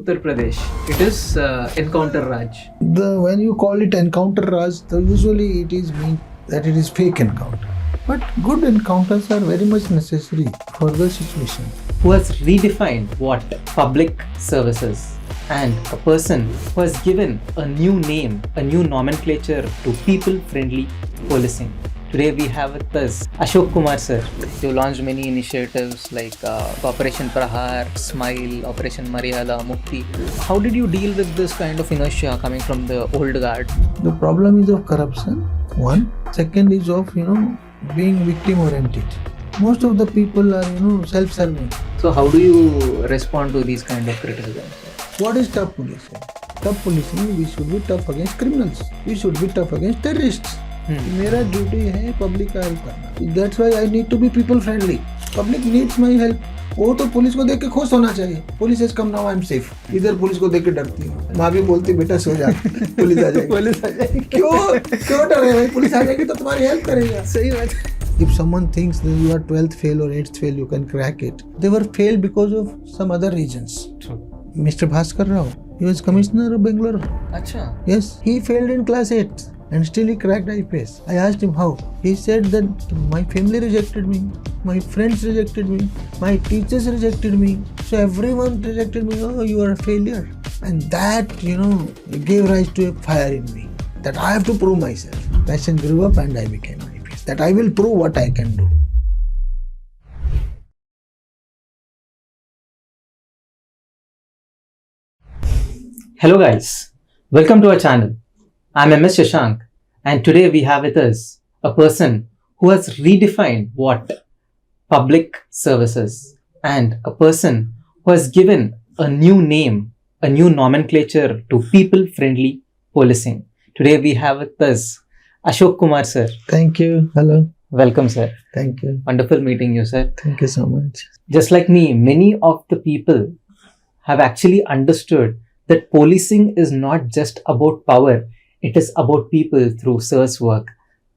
Uttar Pradesh. It is Encounter Raj. When you call it Encounter Raj, usually it is mean that it is fake encounter. But good encounters are very much necessary for the situation. Who has redefined what public services, and a person who has given a new name, a new nomenclature to people-friendly policing. Today we have with us Ashok Kumar sir. You launched many initiatives like Operation Prahar, Smile, Operation Maryadha, Mukti. How did you deal with this kind of inertia coming from the old guard? The problem is of corruption, one. Second is of, being victim oriented. Most of the people are, self-serving. So how do you respond to these kind of criticisms? What is tough policing? Tough policing, we should be tough against criminals. We should be tough against terrorists. मेरा duty है public का help करना. That's why I need to be people friendly. Public needs my help. वो तो police को देख के खुश होना चाहिए. Police has come now, I am safe. इधर पुलिस को देख के डरती है. माँ भी बोलती बेटा सो जा. पुलिस आ जाएगी. पुलिस आ जाएगी. क्यों डर रहे भाई? पुलिस आ जाएगी तो तुम्हारी हेल्प करेगा. सही बात. If someone thinks that you are 12th fail or 8th fail, you can crack it. They were failed because of some other reasons. True. Mr. Bhaskar Rao, he was commissioner of Bangalore. Acha. Yes, he failed in class 8. And still he cracked IPS. I asked him how. He said that my family rejected me, my friends rejected me, my teachers rejected me. So everyone rejected me. Oh, you are a failure. And that, gave rise to a fire in me. That I have to prove myself. Passion grew up and I became IPS. That I will prove what I can do. Hello guys, welcome to our channel. I'm MS Shashank, and today we have with us a person who has redefined what public services, and a person who has given a new name, a new nomenclature to people-friendly policing. Today we have with us Ashok Kumar sir. Thank you. Hello. Welcome sir. Thank you. Wonderful meeting you sir. Thank you so much. Just like me, many of the people have actually understood that policing is not just about power. It is about people through service work.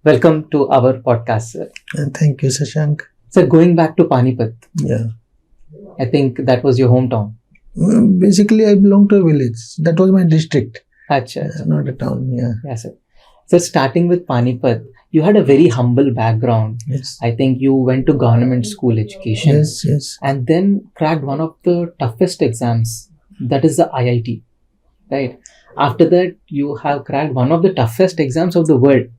Welcome to our podcast, sir. And thank you, Shashank. Sir, going back to Panipat. Yeah. I think that was your hometown. Basically, I belong to a village. That was my district. Achha. Not a town, yeah. Yes, sir. So, starting with Panipat, you had a very humble background. Yes. I think you went to government school education. Yes. And then cracked one of the toughest exams. That is the IIT. Right? After that, you have cracked one of the toughest exams of the world,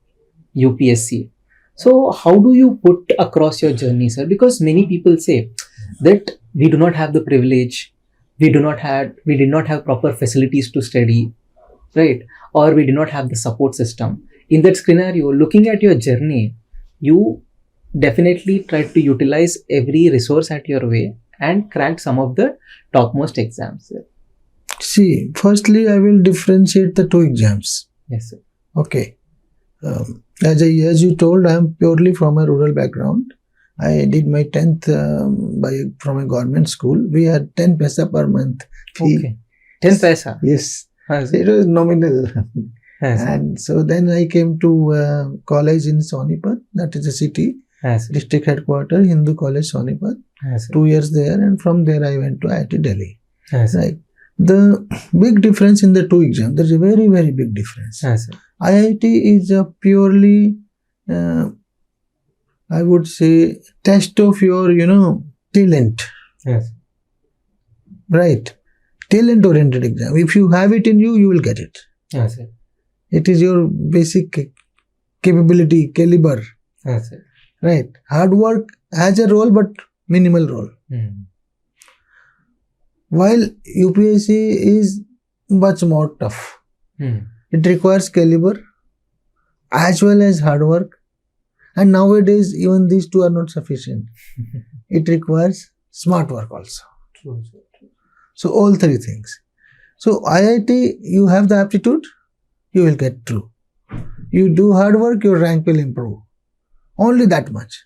UPSC. So, how do you put across your journey, sir? Because many people say that we do not have the privilege, we did not have proper facilities to study, right? Or we do not have the support system. In that scenario, looking at your journey, you definitely tried to utilize every resource at your way and cracked some of the topmost exams, sir. See, firstly, I will differentiate the two exams. Yes, sir. Okay. As you told, I am purely from a rural background. I did my 10th from a government school. We had 10 paisa per month fee. Okay. 10 paisa? Yes. Yes. It was nominal. Yes. And so then I came to college in Sonipat, that is a city, Yes. district headquarters, Hindu College Sonipat. Yes. 2 years there, and from there I went to IIT Delhi. Yes. Right. The big difference in the two exams, there is a very, very big difference. Yes. IIT is a purely, I would say, test of your, talent. Yes. Right. Talent-oriented exam. If you have it in you, you will get it. Yes, sir. It is your basic capability, caliber. Yes, sir. Right. Hard work has a role, but minimal role. While UPSC is much more tough. It requires caliber as well as hard work. And nowadays, even these two are not sufficient. It requires smart work also. True. So, all three things. So, IIT, you have the aptitude, you will get through. You do hard work, your rank will improve. Only that much.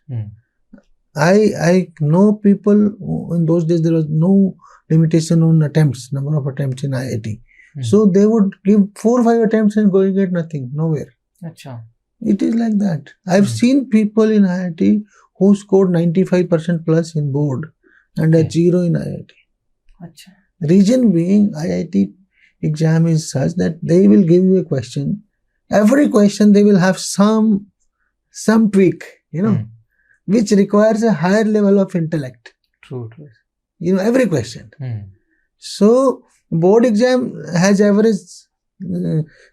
I know people, in those days there was no limitation on attempts, number of attempts in IIT. So they would give 4 or 5 attempts and going at nothing, nowhere. Achha. It is like that. I've seen people in IIT who scored 95% plus in board and a 0 in IIT. Achha. Reason being, IIT exam is such that they will give you a question. Every question they will have some tweak, which requires a higher level of intellect. True. Every question. So board exam has average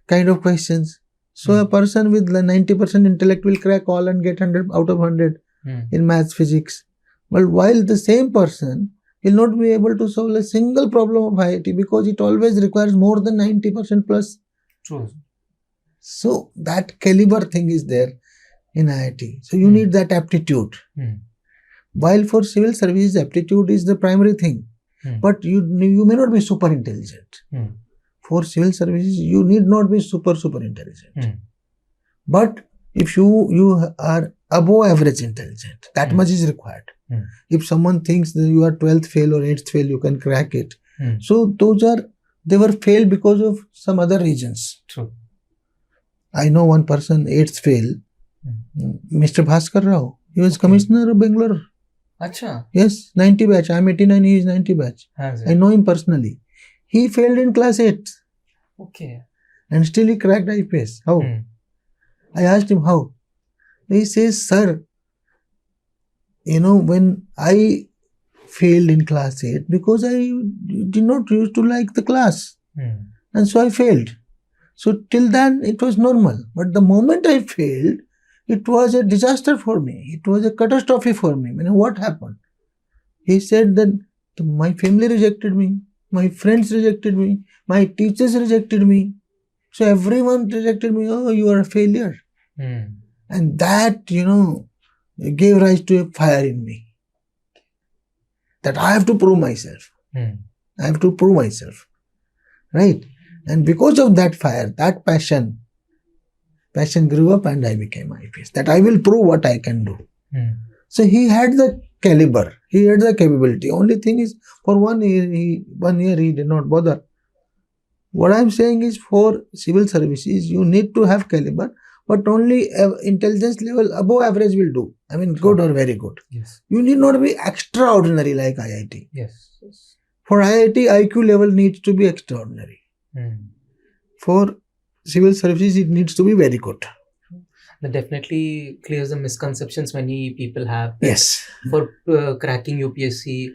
kind of questions. So a person with 90% intellect will crack all and get 100 out of 100 in maths, physics. But while the same person will not be able to solve a single problem of IIT because it always requires more than 90% plus. True. So that caliber thing is there in IIT. So you need that aptitude. While for civil services, aptitude is the primary thing. But you may not be super intelligent. For civil services, you need not be super intelligent. But if you are above average intelligent, that much is required. If someone thinks that you are 12th fail or 8th fail, you can crack it. So they were failed because of some other reasons. True. I know one person, 8th fail, Mr. Bhaskar Rao. He was Commissioner of Bangalore. Acha. Yes, 90 batch. I am 89, he is 90 batch. I know him personally. He failed in class 8. Okay. And still he cracked IPS. How? I asked him how. He says, sir, when I failed in class 8 because I did not used to like the class. And so I failed. So till then it was normal. But the moment I failed, it was a disaster for me. It was a catastrophe for me. What happened? He said that my family rejected me. My friends rejected me. My teachers rejected me. So everyone rejected me. Oh, you are a failure. And that, gave rise to a fire in me. That I have to prove myself. I have to prove myself. Right? And because of that fire, that passion grew up and I became IPS. That I will prove what I can do. So he had the caliber. He had the capability. Only thing is, for 1 year he did not bother. What I am saying is, for civil services, you need to have caliber, but only intelligence level above average will do. Good or very good. Yes. You need not be extraordinary like IIT. Yes. For IIT, IQ level needs to be extraordinary. For civil services, it needs to be very good. That definitely clears the misconceptions many people have. Yes. For cracking UPSC,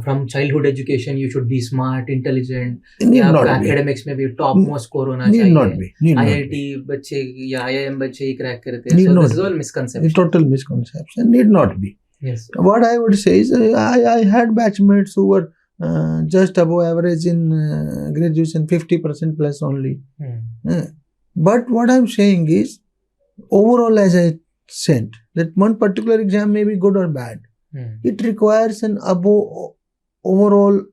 from childhood education, you should be smart, intelligent. Need not academics में भी top most score होना चाहिए. Need not be. IIT बच्चे या IIM बच्चे ही crack करते हैं. So this is all misconception. Total misconception. Need not be. Yes. What I would say is, I had batchmates who were just above average in graduation, 50% plus only. But what I'm saying is, overall, as I said, that one particular exam may be good or bad. It requires an overall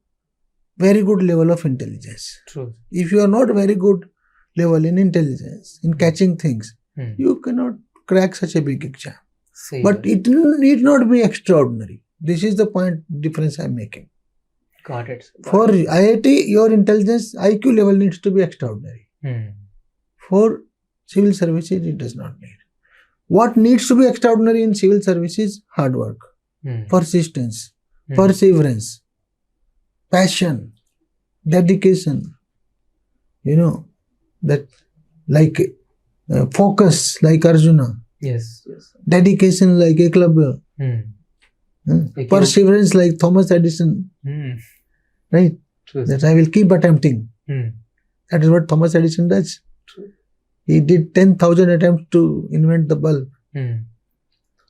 very good level of intelligence. True. If you are not very good level in intelligence, in catching things, you cannot crack such a big exam. But it need not be extraordinary. This is the difference I'm making. Got it. For IIT, your intelligence IQ level needs to be extraordinary. For civil services, it does not need. What needs to be extraordinary in civil services? Hard work, persistence, perseverance, passion, dedication. That like focus like Arjuna. Yes. Dedication like Eklavya. Perseverance like Thomas Edison. Right? True. That I will keep attempting. That is what Thomas Edison does. True. He did 10,000 attempts to invent the bulb.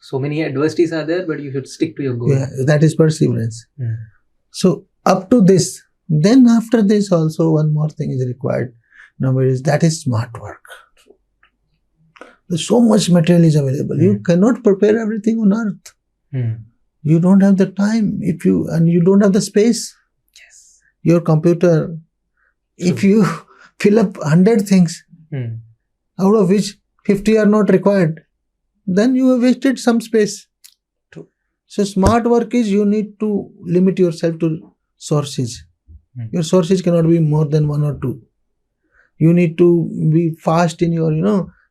So many adversities are there, but you should stick to your goal. Yeah, that is perseverance. So up to this, then after this also one more thing is required nowadays, that is smart work. So much material is available. You cannot prepare everything on earth. You don't have the time and you don't have the space. Yes. Your computer, if you fill up 100 things, out of which 50 are not required, then you have wasted some space. True. So smart work is, you need to limit yourself to sources. Your sources cannot be more than 1 or 2. You need to be fast in your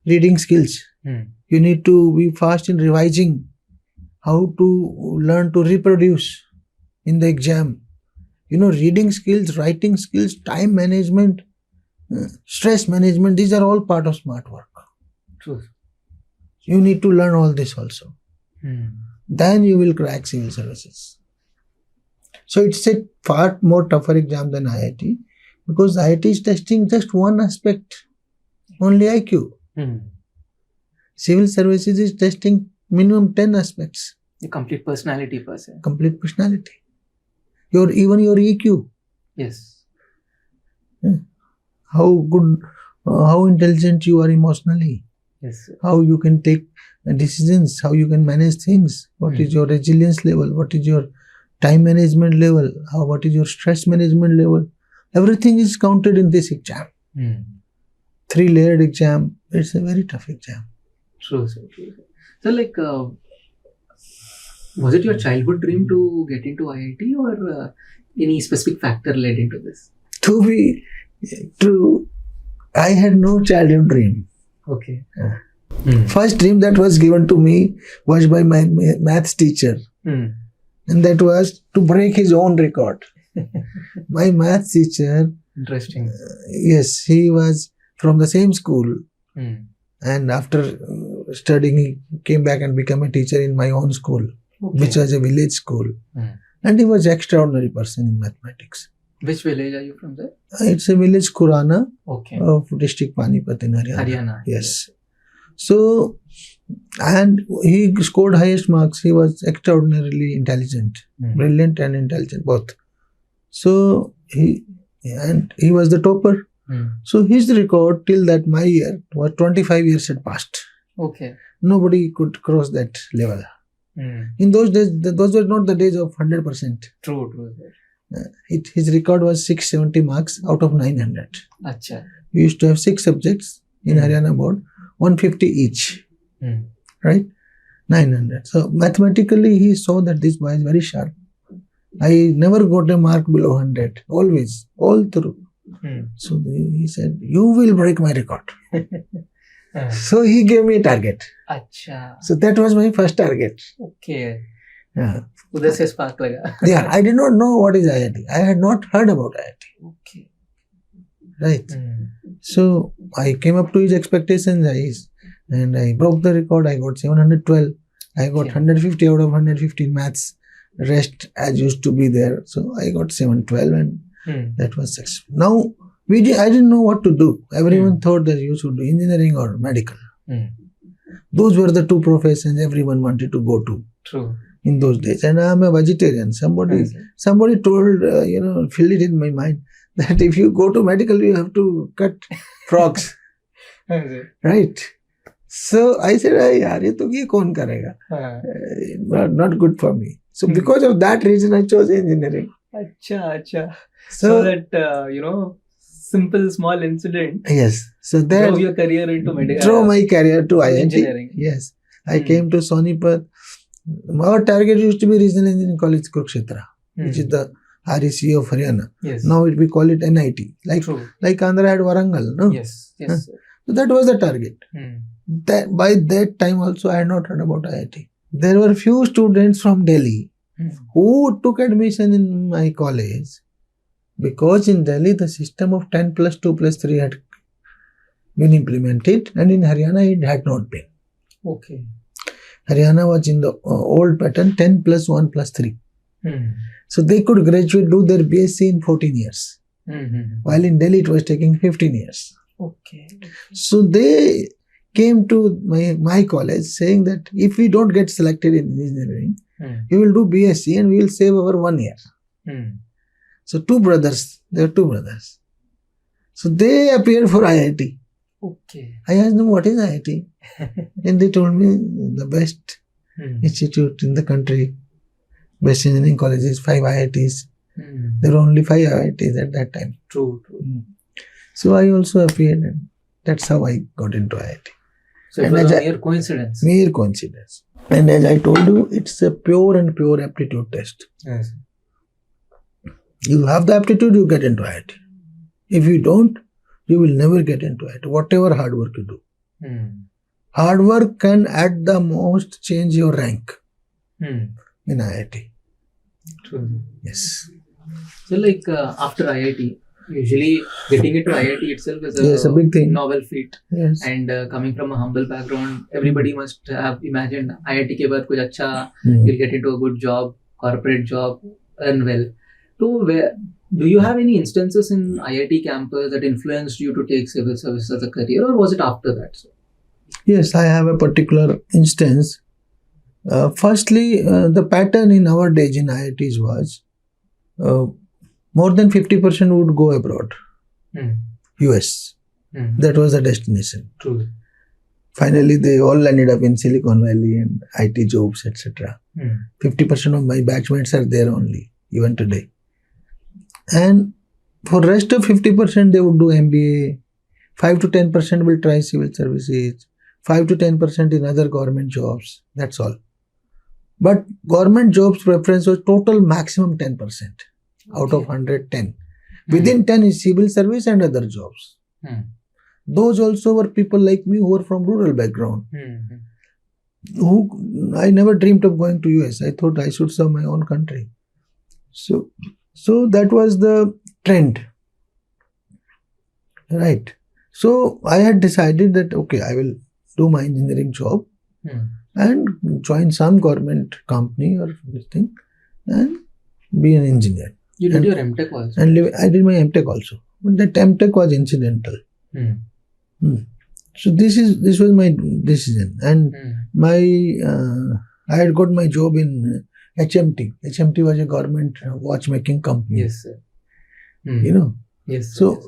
reading skills. You need to be fast in revising, how to learn to reproduce in the exam. Reading skills, writing skills, time management, stress management, these are all part of smart work. True. You need to learn all this also. Hmm. Then you will crack civil services. So it's a far more tougher exam than IIT, because IIT is testing just one aspect, only IQ. Hmm. Civil services is testing minimum 10 aspects. The complete personality per se. Complete personality. Even your EQ. Yes. How good, how intelligent you are emotionally. Yes, sir. How you can take decisions, how you can manage things, what is your resilience level, what is your time management level, what is your stress management level. Everything is counted in this exam. 3-layered exam. It's a very tough exam. True, sir. True, sir. So, was it your childhood dream to get into IIT, or any specific factor led into this? To be true, I had no childhood dream. Okay. First dream that was given to me was by my maths teacher. And that was to break his own record. My maths teacher, Interesting. yes, he was from the same school. And after studying, he came back and became a teacher in my own school, which was a village school. And he was an extraordinary person in mathematics. Which village are you from, sir? It's a village, Khurana, Okay. of district Panipat in Haryana. Haryana. Yes. So, and he scored highest marks. He was extraordinarily intelligent, brilliant and intelligent both. So he was the topper. So his record till that my year was 25 years had passed. Okay. Nobody could cross that level. In those days, those were not the days of 100%. True, sir. His record was 670 marks out of 900. Acha. We used to have 6 subjects in Haryana board, 150 each. Right? 900. So mathematically, he saw that this boy is very sharp. I never got a mark below 100. Always. All through. So he said, you will break my record. So he gave me a target. Acha. So that was my first target. Okay. Yeah. Udhar se spark laga. Yeah, I did not know what is IIT. I had not heard about IIT. Okay. Right. So I came up to his expectations, and I broke the record. I got 712. I got 150 out of 115 maths. Rest as used to be there. So I got 712, and that was successful. Now, I didn't know what to do. Everyone thought that you should do engineering or medical. Those were the two professions everyone wanted to go to. True. In those days. And I am a vegetarian. Somebody told, filled it in my mind that if you go to medical, you have to cut frogs. Right? So I said, yaar, ye kaun karega? Not good for me. So because of that reason, I chose engineering. Acha. So that, simple small incident. Yes. So that drove your career into medical. Drove my career to IIT. Engineering. Yes. I came to Sonipat. Our target used to be Regional Engineering College Kurukshetra, which is the REC of Haryana. Yes. Now we call it NIT. Like Andhra had Warangal, no? Yes. So that was the target. By that time also I had not heard about IIT. There were few students from Delhi who took admission in my college, because in Delhi the system of 10 plus 2 plus 3 had been implemented, and in Haryana it had not been. Okay. Haryana was in the old pattern 10 plus 1 plus 3. So they could graduate, do their BSc in 14 years. While in Delhi it was taking 15 years. Okay. So they came to my college saying that if we don't get selected in engineering, we will do BSc and we will save our 1 year. So there were two brothers. So they appeared for IIT. Okay. I asked them, what is IIT? And they told me the best institute in the country, best engineering colleges, 5 IITs. There were only 5 IITs at that time. True. So I also appeared, and that's how I got into IIT. So it was a mere coincidence. Mere coincidence. And as I told you, it's a pure aptitude test. Yes. You have the aptitude, you get into IIT. If you don't, you will never get into it, whatever hard work you do. Hard work can at the most change your rank in IIT. True. Yes. So like after IIT, usually getting into IIT itself is Yes, a big thing. novel feat. Yes. And coming from a humble background, everybody must have imagined IIT के बाद कुछ अच्छा, Hmm. you'll get into a good job, corporate job, earn well. So do you have any instances in IIT campus that influenced you to take civil service as a career, or was it after that? So, Yes, I have a particular instance. Firstly, the pattern in our days in IITs was more than 50% would go abroad, US. That was the destination. True. Finally, they all landed up in Silicon Valley and IT jobs, etc. 50% of my batchmates are there only, even today. And for rest of 50%, they would do MBA. 5 to 10% will try civil services. 5 to 10% in other government jobs. That's all. But government jobs preference was total maximum 10% out of 110. Within 10 is civil service and other jobs. Those also were people like me who were from rural background. Who I never dreamed of going to US. I thought I should serve my own country. So that was the trend. Right. So I had decided that okay, I will do my engineering job and join some government company or this thing and be an engineer. You did your MTech also? And I did my MTech also. But that MTech was incidental. So this was my decision. And I had got my job in HMT. HMT was a government watchmaking company. Yes, sir. You know. Yes. So,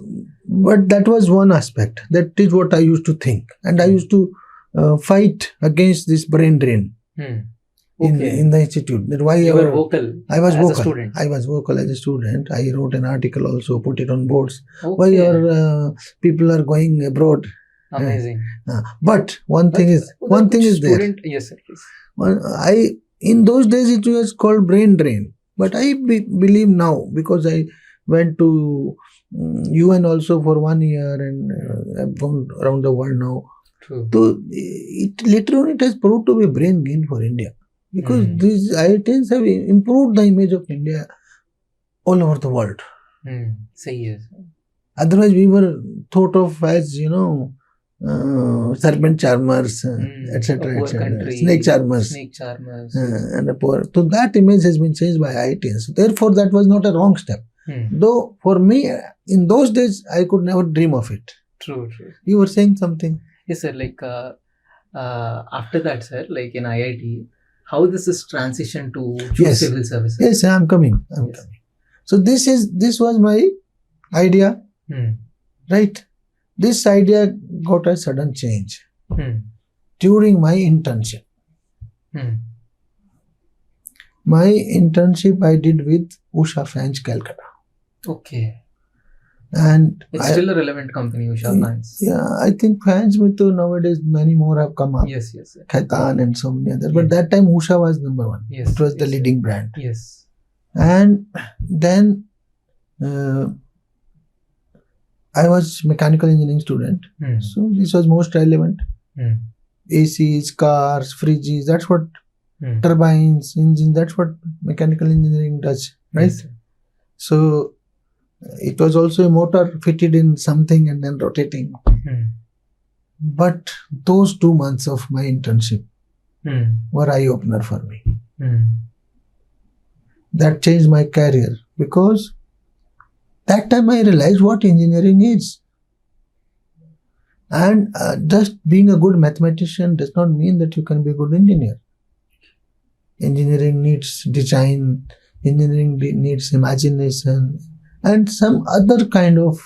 but that was one aspect. That is what I used to think. And I used to fight against this brain drain in the institute. That why you were vocal. I was as vocal. A student. I was vocal as a student. I wrote an article also, put it on boards. Okay. Why your people are going abroad? Amazing. But one thing is there. Yes, sir, please. In those days it was called brain drain. But I believe now, because I went to UN also for 1 year and I've gone around the world now. True. So later on it has proved to be brain gain for India. Because these IITs have improved the image of India all over the world. Yes. Otherwise we were thought of as, serpent charmers, etc. Snake charmers. And a poor. So that image has been changed by IITs. So therefore that was not a wrong step. Though for me, in those days, I could never dream of it. True. You were saying something? Yes, sir. Like after that, sir, like in IIT, how this is transition to civil services? Yes, I'm coming. So this was my idea, right? This idea got a sudden change during my internship. My internship I did with Usha Fans, Calcutta. Okay. And it's still a relevant company, Usha Fans. Yeah, I think Fans with nowadays many more have come up. Yes. Khaitan and so many others. But that time Usha was number one. Yes. It was the leading brand. Yes. And then I was mechanical engineering student. So this was most relevant. ACs, cars, fridges, that's what turbines, engines, that's what mechanical engineering does, right? Yes. So it was also a motor fitted in something and then rotating. But those 2 months of my internship were eye-opener for me. That changed my career because that time I realized what engineering is. And just being a good mathematician does not mean that you can be a good engineer. Engineering needs design, engineering needs imagination, and some other kind of,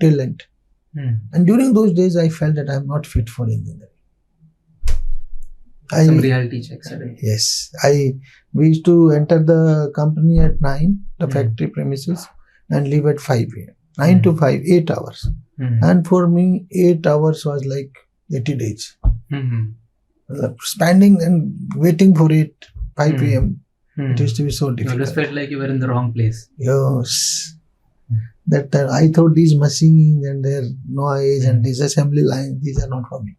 talent. And during those days, I felt that I am not fit for engineering. Some reality checks. Yes. We used to enter the company at 9, the factory premises, and leave at 5 a.m. 9 to 5, 8 hours. And for me, 8 hours was like 80 days. Spending and waiting for 5 p.m. It used to be so difficult. You just felt like you were in the wrong place. Yes. That I thought these machines and their noise and these assembly lines, these are not for me.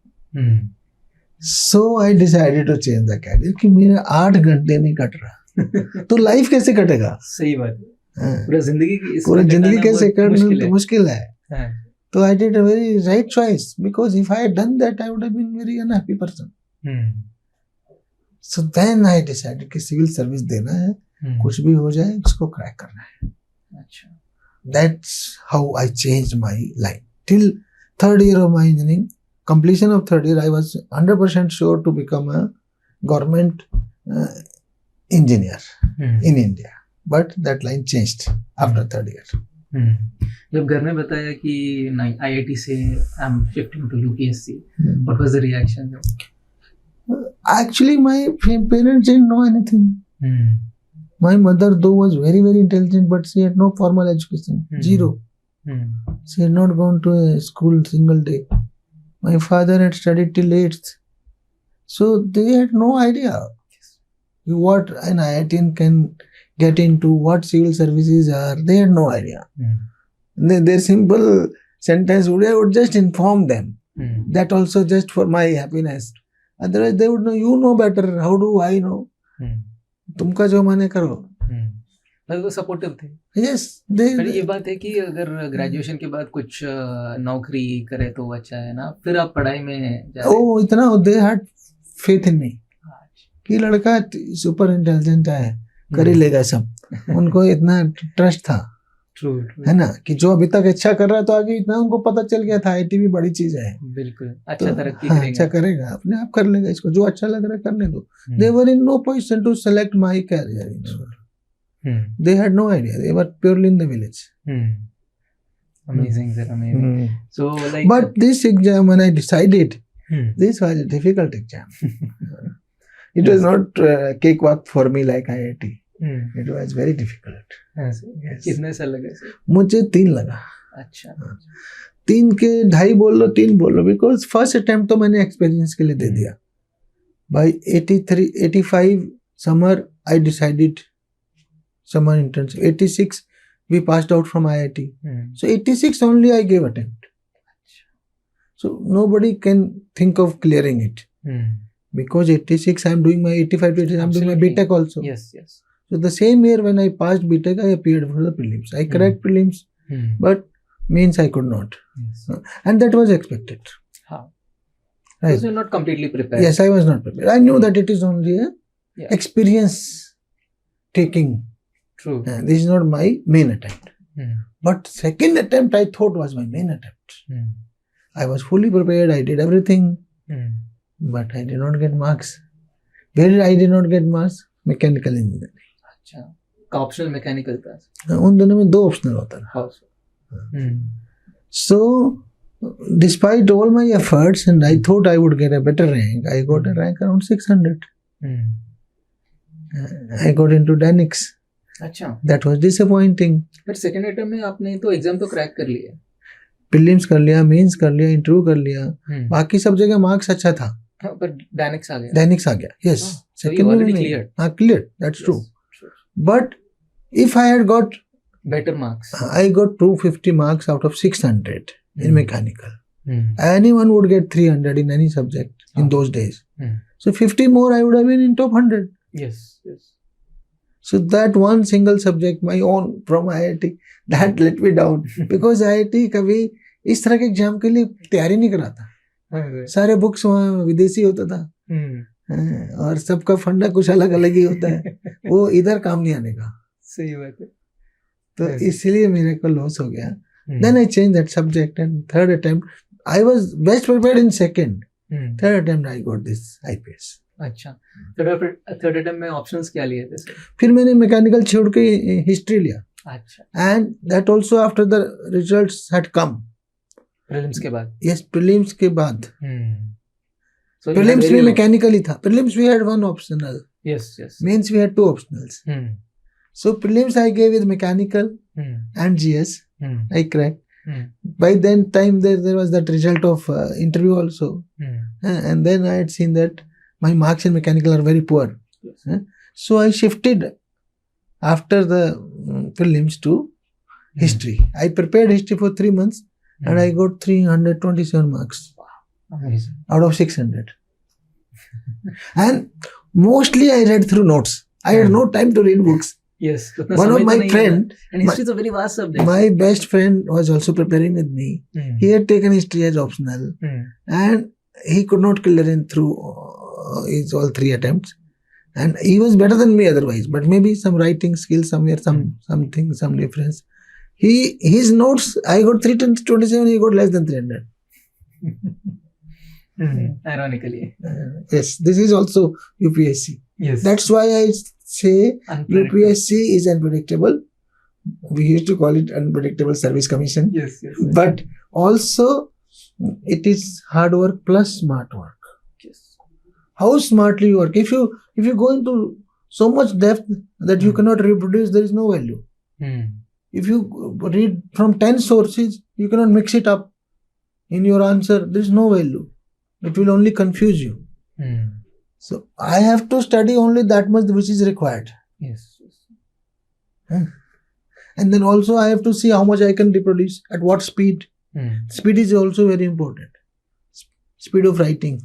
So I decided to change the career. कि मेरा 8 घंटे नहीं cut रहा, तो life कैसे कटेगा? सही बात. पूरा जिंदगी पूरा जिंदगी कैसे करना तो मुश्किल है. हाँ. So I did a very right choice, because if I had done that, I would have been very unhappy person. So then I decided कि सिविल सर्विस देना है, कुछ भी हो जाए इसको क्रैक करना है. अच्छा. That's how I changed my life. Till third year of my engineering, completion of third year, I was 100% sure to become a government engineer in India. But that line changed after third year. जब घर में बताया कि नहीं IIT से I'm shifting to UPSC, what was the reaction? Actually, my parents didn't know anything. My mother, though, was very, very intelligent, but she had no formal education. Zero. She had not gone to a school single day. My father had studied till 8th. So they had no idea what an IITian can get into, what civil services are. They had no idea. Their simple sentence would, I would just inform them. That also just for my happiness. Otherwise they would know, you know better. How do I know? तुमका जो माने करो. वो supportive थे. Yes, पर ये बात है कि अगर ग्रेजुएशन के बाद कुछ नौकरी करे तो अच्छा है ना, फिर आप पढ़ाई में जा रहे. Oh, इतना they had faith in me कि लड़का सुपर इंटेलिजेंट है, कर ही लेगा सब. उनको इतना ट्रस्ट था. True. है ना, कि जो अभी तक अच्छा कर रहा है तो आगे इतना उनको पता चल गया था IIT भी बड़ी चीज है. बिल्कुल. अच्छा तरक्की हाँ, करेगा. अच्छा करेगा, अपने आप कर लेगा, इसको जो अच्छा लग रहा है करने दो. They were in no position to select my career. They had no idea. They were purely in the village. Amazing, sir. Amazing. So like. But this exam, when I decided, this was a difficult exam. It was not cakewalk for me like IIT. It was very difficult. Yes. कितने साल लगे? मुझे 3 लगा. अच्छा. 3 के 2.5 बोल लो, 3 बोल लो, because first attempt तो मैंने experience के लिए दे दिया. By 85 summer I decided summer internship. 86 we passed out from IIT. So 86 only I gave attempt. So nobody can think of clearing it. Because 86 I am doing my 85 to 86 I am doing my BTech also. Yes. So the same year when I passed BTech, I appeared for the prelims. I cracked prelims, but means I could not. Yes. And that was expected. How? Right. Because you are not completely prepared. Yes, I was not prepared. I knew that it is only a experience taking. True. This is not my main attempt. But second attempt I thought was my main attempt. I was fully prepared. I did everything. But I did not get marks. Where did I did not get marks? Mechanical engineering. अच्छा, का optional mechanical था. उन दोनों में 2 optional होता था. So, despite all my efforts, and I thought I would get a better rank, I got a rank around 600. I got into Dynix. अच्छा. That was disappointing. पर सेकंड अटेम्प्ट में आपने तो एग्जाम तो क्रैक कर लिया. प्रीलिम्स कर लिया, मेंस कर लिया, इंटरव्यू कर लिया. बाकी सब जगह मार्क्स अच्छा था. पर डायनिक्स आ गया. डायनिक्स आ गया. Yes. Second already cleared. Cleared. That's true. But if I had got better marks, I got 250 marks out of 600 in mechanical. Anyone would get 300 in any subject in those days. So 50 more I would have been in top 100. Yes. So that one single subject, my own from IIT, that let me down. Because IIT कभी इस तरह के exam के लिए तैयारी नहीं कराता. सारे बुक्स वहाँ विदेशी होता था. और सबका फंडा कुछ अलग ही होता है. वो इधर काम नहीं आने का. सही बात है. तो इसलिए मेरे को लॉस हो गया. Then I changed that subject and third attempt I was best prepared in second. Third attempt I got this IPS. अच्छा. थर्ड अटेम्प्ट में ऑप्शंस क्या लिए थे? फिर मैंने मैकेनिकल छोड़ के हिस्ट्री लिया. अच्छा. And that also after the results had come. Prelims के बाद. Yes, प्रीलिम्स के बाद. So prelims में मैकेनिकल ही था. Prelims we had 1 optional. Yes. Mains we had 2 optionals. So prelims I gave with mechanical and GS. I cracked. By then time there was that result of interview also. And then I had seen that my marks in mechanical are very poor. So I shifted after the prelims to history. I prepared history for 3 months and I got 327 marks. Amazing. Out of 600. And mostly I read through notes. I had no time to read books. Yes. उतना One समय of तो my नहीं है friend, ना. And history is a very vast subject. my best friend was also preparing with me. He had taken history as optional, and he could not clear in through his all 3 attempts. And he was better than me otherwise, but maybe some writing skills somewhere, something, some difference. His notes, I got 327, he got less than 300. Ironically. Yes, this is also UPSC. Yes. That's why I say Unpredictable. UPSC is unpredictable. We used to call it Unpredictable Service Commission. Yes. But also, it is hard work plus smart work. Yes. How smartly you work. If you go into so much depth that you cannot reproduce, there is no value. If you read from 10 sources, you cannot mix it up in your answer, there is no value. It will only confuse you. So I have to study only that much which is required. Yes. And then also I have to see how much I can reproduce, at what speed. Speed is also very important. Speed of writing.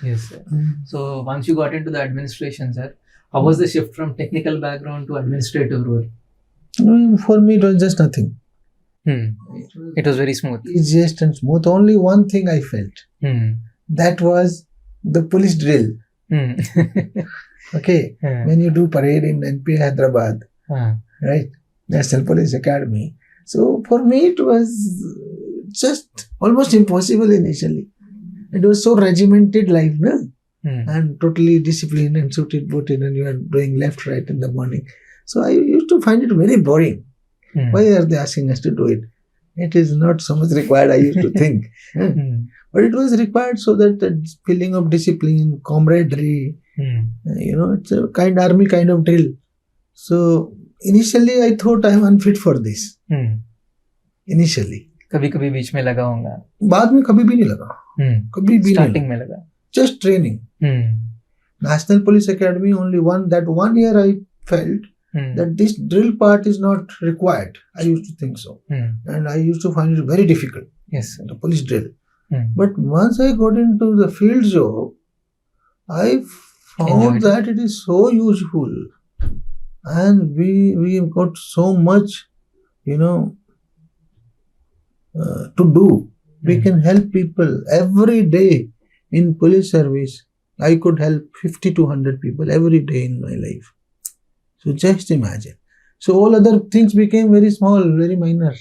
Yes, sir. So once you got into the administration, sir, how was the shift from technical background to administrative role? For me, it was just nothing. It was very smooth. It's just and smooth. Only one thing I felt. That was the police drill. Okay. When you do parade in NP Hyderabad, right? National Police Academy. So for me, it was just almost impossible initially. It was so regimented life, no? And totally disciplined and suited, booted, and you are doing left, right in the morning. So I used to find it very boring. Why are they asking us to do it? It is not so much required, I used to think. But it was required so that the feeling of discipline, camaraderie, it's a army kind of drill. So initially I thought I am unfit for this. Initially. कभी-कभी बीच में लगा होगा. बाद में कभी भी नहीं लगा. कभी भी Starting में लगा. Just training. National Police Academy, only one year I felt that this drill part is not required. I used to think so. And I used to find it very difficult. Yes, sir. The police drill. But once I got into the field job, I found that it is so useful. And we got so much, to do. We can help people every day in police service. I could help 50 to 100 people every day in my life. So just imagine. So all other things became very small, very minor.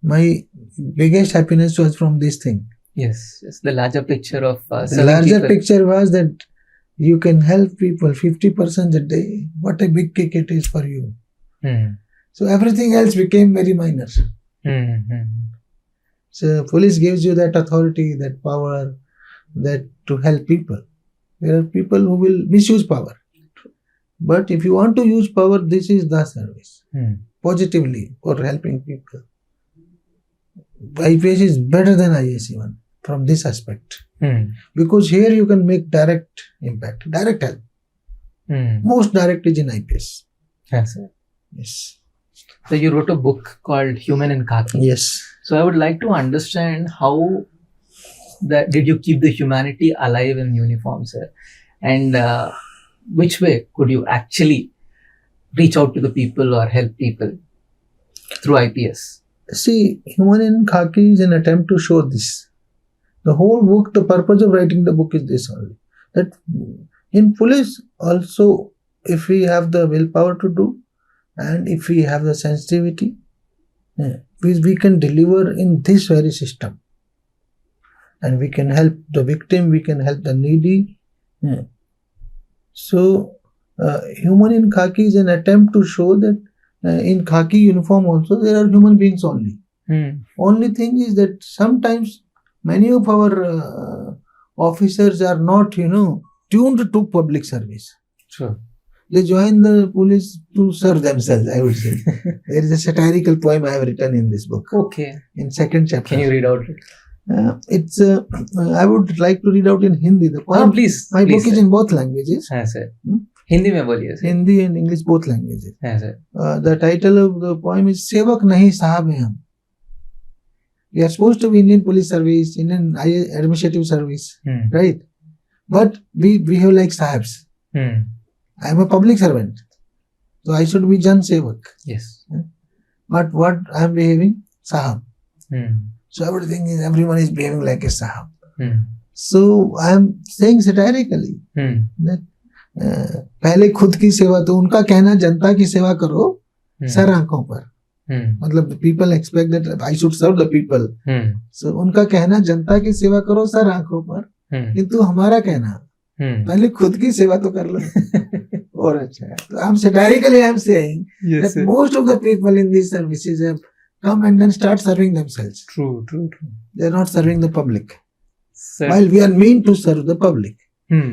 My biggest happiness was from this thing. Yes. The larger picture of the larger picture was that you can help people 50% a day. What a big kick it is for you. So everything else became very minor. So police gives you that authority, that power, that to help people. There are people who will misuse power. But if you want to use power, this is the service. Positively for helping people. IPS is better than IAS even from this aspect. Because here you can make direct impact, direct help. Most direct is in IPS. Yes, sir. Yes. So you wrote a book called Human in Khakee. Yes. So I would like to understand how did you keep the humanity alive in uniform, sir? And which way could you actually reach out to the people or help people through IPS? See, Human in Khakee is an attempt to show this. The whole book, the purpose of writing the book is this only. That in police also, if we have the willpower to do, and if we have the sensitivity, we can deliver in this very system. And we can help the victim, we can help the needy. So, Human in Khakee is an attempt to show that in Khakee uniform also there are human beings only. Only thing is that sometimes many of our officers are not, tuned to public service. Sure. They join the police to serve themselves, I would say. There is a satirical poem I have written in this book. Okay. In second chapter. Can you read out? It's. I would like to read out in Hindi. The poem. Please. My please, book is in both languages. Yes, sir. Hindi में बोलिए sir. Hindi and English, both languages. Yes, sir. The title of the poem is "Sevak nahi sahab hai hum." We are supposed to be Indian Police Service, Indian Administrative Service, right? But we behave like sahabs. I am a public servant. So I should be Jan Sevak. Yes. But what I am behaving? Sahab. Hmm. So everyone is behaving like a Sahab. Hmm. So I am saying satirically that पहले खुद की सेवा, तो उनका कहना जनता की सेवा करो सर आंखों पर, मतलब people expect that I should serve the people. So उनका कहना जनता की सेवा करो सर आंखों पर, किंतु हमारा कहना पहले खुद की सेवा तो कर लो और अच्छा है. So I'm satirically I'm saying that most of the people in these services have come and then start serving themselves. True. They are not serving the public. While we are meant to serve the public.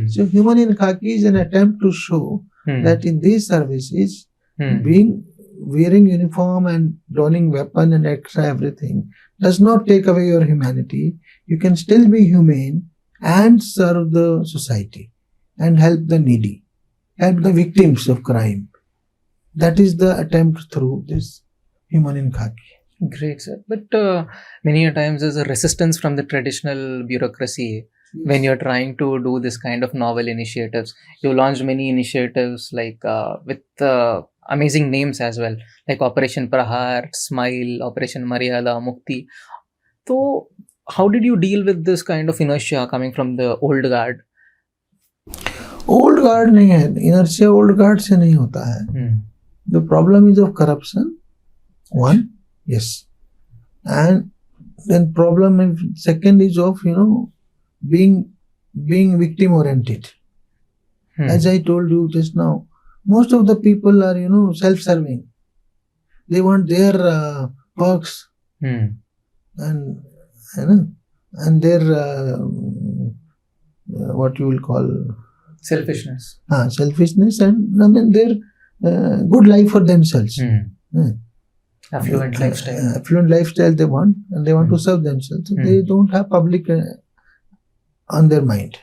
So Human in Khakee is an attempt to show that in these services, being wearing uniform and donning weapon and extra everything does not take away your humanity. You can still be humane and serve the society and help the needy, help the victims of crime. That is the attempt through this Human in Khakee. Great, sir. But many a times there's a resistance from the traditional bureaucracy when you're trying to do this kind of novel initiatives. You launched many initiatives like with amazing names as well, like Operation Prahar, Smile, Operation Maryadha, Mukti. So how did you deal with this kind of inertia coming from the old guard? Old guard नहीं है, inertia old guard से नहीं होता है. The problem is of corruption. One, yes, and then problem second is of being victim oriented. As I told you just now, most of the people are self-serving. They want their perks and their what you will call selfishness. Selfishness, and their good life for themselves. Affluent lifestyle. Affluent lifestyle they want, and they want to serve themselves. So they don't have public on their mind.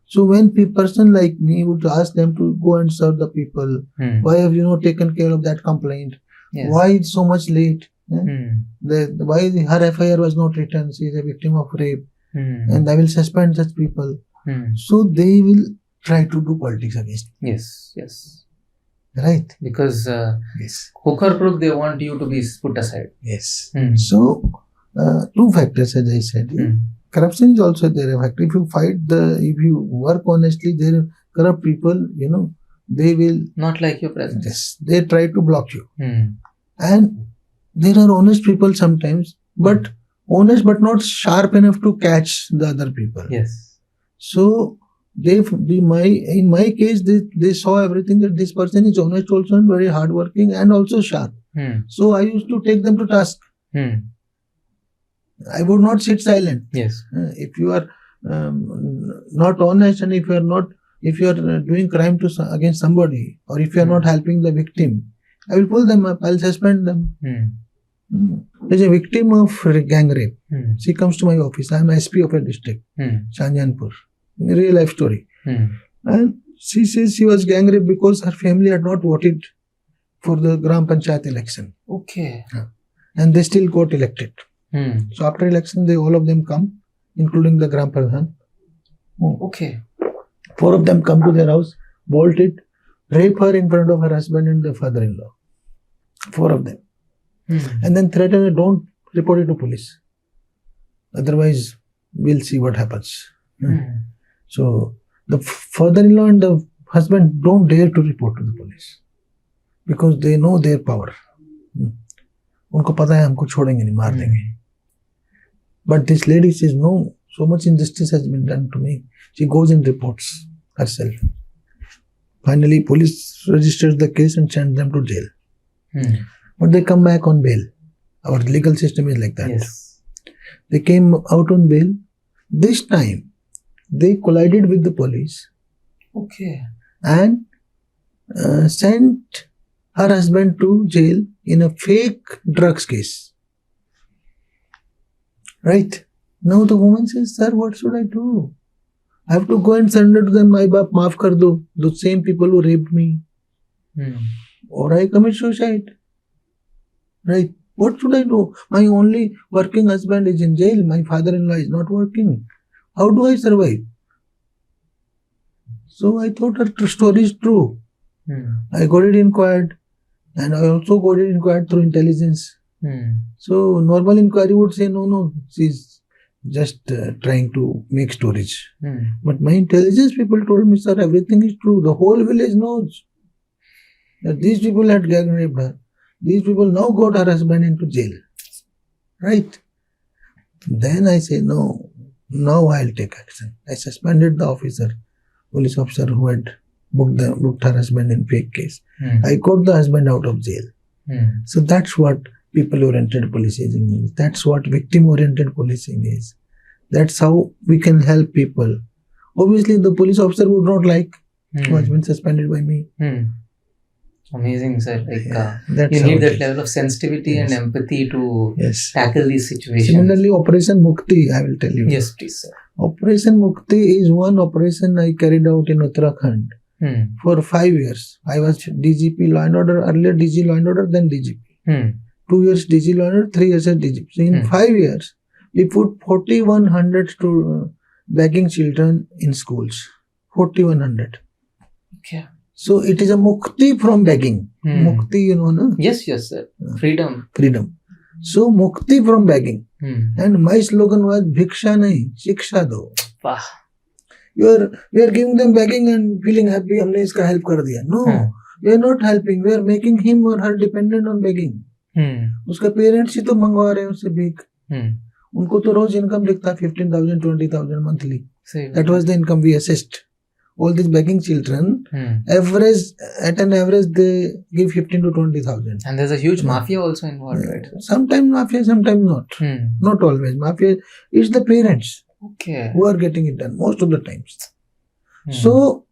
So when person like me would ask them to go and serve the people, why have you not taken care of that complaint? Yes. Why it's so much late? Why her FIR was not written? She is a victim of rape, and I will suspend such people. So they will try to do politics against me. Yes. Right? Because hook or crook, they want you to be put aside. Yes. So two factors, as I said. Corruption is also there. A factor. If you work honestly, there are corrupt people. They will not like your presence. Yes, they try to block you. And there are honest people sometimes, but honest but not sharp enough to catch the other people. Yes. So in my case, they saw everything, that this person is honest also and very hardworking and also sharp. So I used to take them to task. I would not sit silent. Yes. If you are not honest, and if you are doing crime against somebody, or if you are not helping the victim, I will pull them up. I will suspend them. There's a victim of gang rape. She comes to my office. I am SP of a district, Shahjahanpur. Real life story. And she says she was gang raped because her family had not voted for the Gram Panchayat election. Okay. And they still got elected. So after election, all of them come, including the Gram Pradhan. Okay. 4 of them come to their house, bolt it, rape her in front of her husband and the father-in-law. 4 of them. And then threaten her, don't report it to police. Otherwise, we'll see what happens. So the father-in-law and the husband don't dare to report to the police because they know their power. उनको पता है हमको छोड़ेंगे नहीं, मार देंगे. But this lady says, no, so much injustice has been done to me. She goes and reports herself. Finally, police registers the case and sends them to jail. But they come back on bail. Our legal system is like that. Yes. They came out on bail. This time, they collided with the police. Okay. And sent her husband to jail in a fake drugs case. Right? Now the woman says, sir, what should I do? I have to go and surrender to them. My baap, maaf kar do. The same people who raped me. Or I commit suicide. Right? What should I do? My only working husband is in jail. My father-in-law is not working. How do I survive? So I thought her story is true. I got it inquired. And I also got it inquired through intelligence. So normal inquiry would say, no, she's just trying to make stories. But my intelligence people told me, sir, everything is true. The whole village knows that these people had gang raped her. These people now got her husband into jail. Right? Then I say, no, now I'll take action. I suspended the police officer who had booked her husband in fake case. I got the husband out of jail. So that's what people-oriented policing is. That's what victim-oriented policing is. That's how we can help people. Obviously, the police officer would not like who has been suspended by me. Amazing, sir. You need that level of sensitivity and empathy to tackle these situations. Similarly, Operation Mukti, I will tell you. Yes, please, sir. Operation Mukti is one operation I carried out in Uttarakhand for 5 years. I was DGP Law and Order, earlier DG Law and Order, then DGP. 2 years DG Law and Order, 3 years as DGP. So in 5 years, we put 4,100 begging children in schools. 4,100. Okay. So it is a mukti from begging. Mukti, you know, no? Yes, sir. Freedom. So mukti from begging. And my slogan was Bhiksha nahi, Shiksha do. Wow. We are giving them begging and feeling happy. हमने इसका help कर दिया. No, we are not helping. We are making him or her dependent on begging. उसका parents ही तो मंगवा रहे हैं उससे भीख. उनको तो रोज income दिखता 15,000, 20,000 monthly. That was the income we assessed. All these begging children, at an average, they give 15 to 20,000. And there's a huge mafia also involved, right? Sometimes mafia, sometimes not. Not always. Mafia is the parents who are getting it done most of the times. So,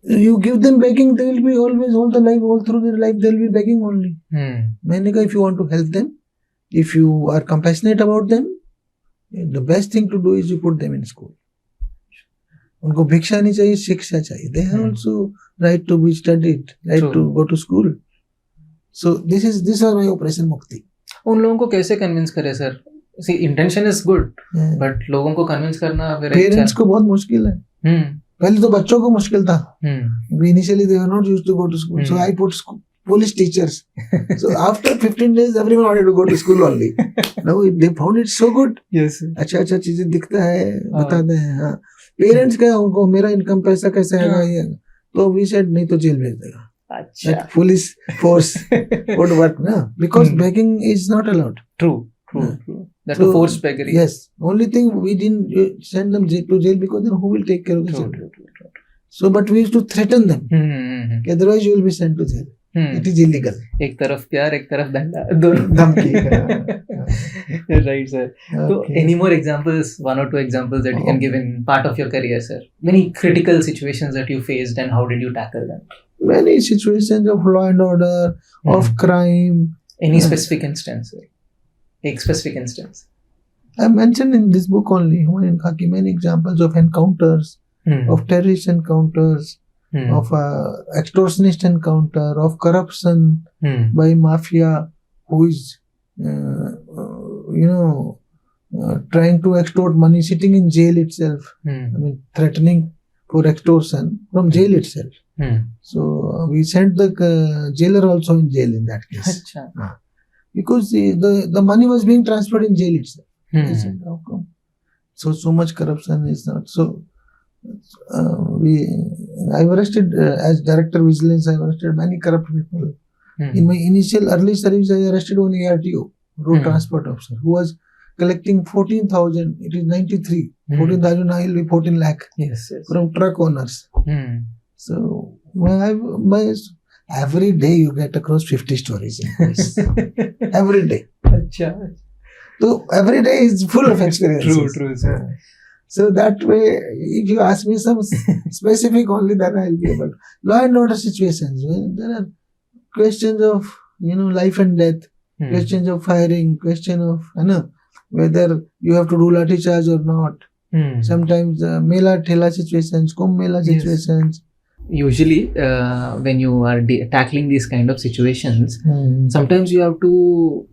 you give them begging, they will be always, all through their life, they will be begging only. If you want to help them, if you are compassionate about them, the best thing to do is you put them in school. उनको भिक्षा नहीं चाहिए, शिक्षा चाहिए. They have also right to be studied, right to go to school. So this was my Operation Mukti. उन लोगों को कैसे convince करें sir? See, intention is good, but लोगों को convince करना parents को बहुत मुश्किल है. पहले तो बच्चों को मुश्किल था. Initially they were not used to go to school, so I put police teachers. So after 15 days, everyone wanted to go to school only. Now they found it so good. Yes. अच्छा चीजें दिखता है, बताते हैं. हाँ. Parents क्या उनको मेरा इनकम पैसा कैसे आएगा ये, तो वी सेड नहीं तो जेल भेज देगा. अच्छा. पुलिस फोर्स would work ना, because begging is not allowed. True. That's a forced begging. Yes. Only thing we didn't send them to jail because then who will take care of the children? So but we used to threaten them. Otherwise you will be sent to jail. It is illegal. एक तरफ प्यार, एक तरफ दंडा, दोनों धमकी. Right, sir. So, any more examples, 1 or 2 examples that you can give in part of your career, sir? Many critical situations that you faced and how did you tackle them? Many situations of law and order, of crime. Any specific instance, sir? A specific instance. I mentioned in this book only, in Khakee, many examples of encounters, of terrorist encounters, of extortionist encounter, of corruption by mafia who is trying to extort money, sitting in jail itself. Threatening for extortion from jail itself. So we sent the jailer also in jail in that case. Because the money was being transferred in jail itself. I said, how come? So much corruption is not. So I've arrested, as Director Vigilance, I've arrested many corrupt people. In my initial early service, I arrested one ARTO, Road Transport Officer, who was collecting 14,000, it is 93, 14,000 now will be 14 lakh from truck owners. So every day you get across 50 stories in this. Every day. So every day is full of experiences. True, sir. So that way, if you ask me some specific only, then I'll be able. Law and order situations, there are questions of life and death, questions of firing, question of whether you have to do lathi charge or not. Sometimes mela thela situations, kumbh mela situations. Usually, when you are tackling these kind of situations, sometimes you have to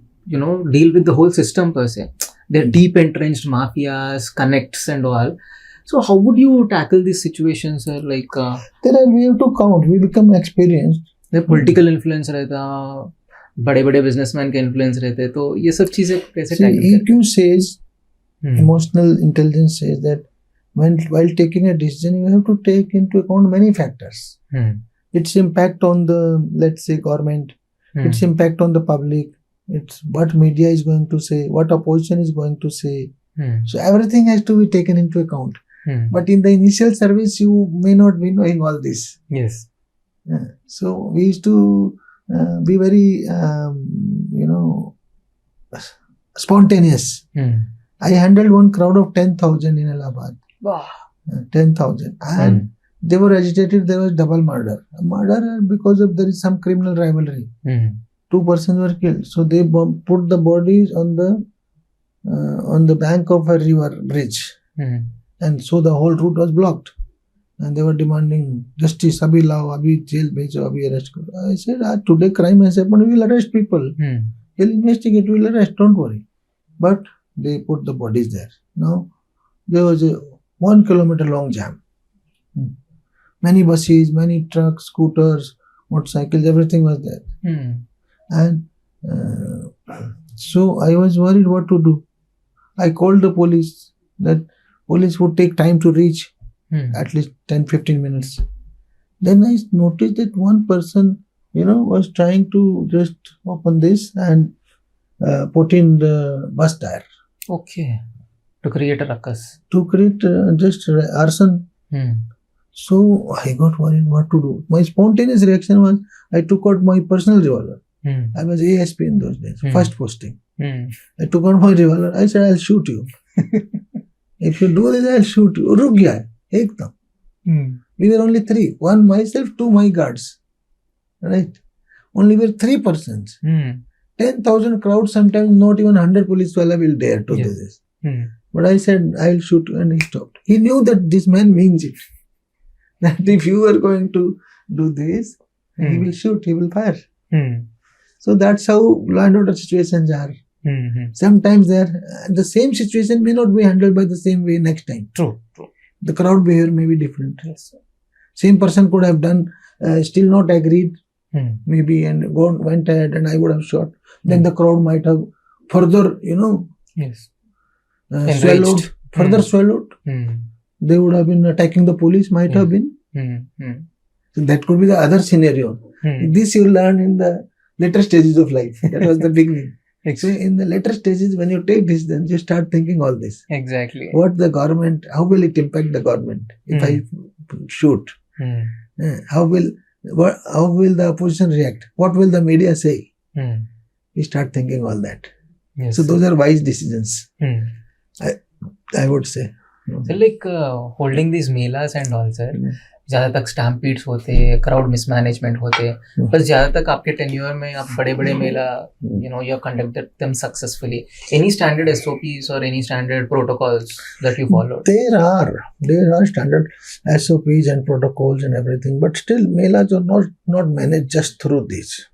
deal with the whole system per se. They're deep entrenched mafias, connects and all. So how would you tackle these situations, sir? We have to count. We become experienced. Political influence रहता, बड़े बड़े businessman के influence रहते, तो ये सब चीजें कैसे टैकल करते? EQ says, emotional intelligence says that while taking a decision, you have to take into account many factors. Its impact on the, let's say, government, its impact on the public, it's what media is going to say, what opposition is going to say. So everything has to be taken into account. But in the initial service, you may not be knowing all this. Yes. So we used to be very, spontaneous. I handled one crowd of 10,000 in Allahabad. Wow. 10,000. And they were agitated, there was double murder. Murder because of there is some criminal rivalry. 2 persons were killed. So they put the bodies on the bank of a river bridge. And so the whole route was blocked. And they were demanding justice, abhi lao, abhi jail bhejo, abhi arrest karo. I said, today crime has happened, we will arrest people. We'll investigate, we will arrest, don't worry. But they put the bodies there. Now, there was a 1 kilometer long jam. Many buses, many trucks, scooters, motorcycles, everything was there. And so I was worried what to do. I called the police. That police would take time to reach, at least 10-15 minutes. Then I noticed that one person, was trying to just open this and put in the bus tire. Okay. To create a ruckus. To create just arson. So I got worried what to do. My spontaneous reaction was, I took out my personal revolver. I was ASP in those days, first posting. I took out my revolver. I said, I'll shoot you. If you do this, I'll shoot you. Ruk gaya, ekdam. We were only 3. 1 myself, 2 my guards. Right? Only we were 3 persons. 10,000 crowd, sometimes not even 100 police wala will dare to do this. But I said, I'll shoot you, and he stopped. He knew that this man means it. That if you are going to do this, he will shoot, he will fire. So that's how law and order situations are. Sometimes the same situation may not be handled by the same way next time. True. The crowd behavior may be different. Yes. Same person could have done, still not agreed, maybe, and went ahead, and I would have shot. Then the crowd might have further, swallowed. Further swallowed. They would have been attacking the police, might have been. So that could be the other scenario. This you learn in the later stages of life. That was the beginning. So in the later stages, when you take decisions, you start thinking all this. Exactly. What the government, how will it impact the government if I shoot? How will the opposition react? What will the media say? You start thinking all that. Yes. So those are wise decisions. I would say. So like holding these melas and all, sir, ज़्यादा तक स्टैम्पीड्स होते, crowd mismanagement होते, बस ज़्यादा तक आपके tenure में आप बड़े बड़े मेला, you have conducted them successfully. Any standard SOPs or any standard protocols that you followed? There are standard SOPs and protocols and everything, but still melas are not managed just through these.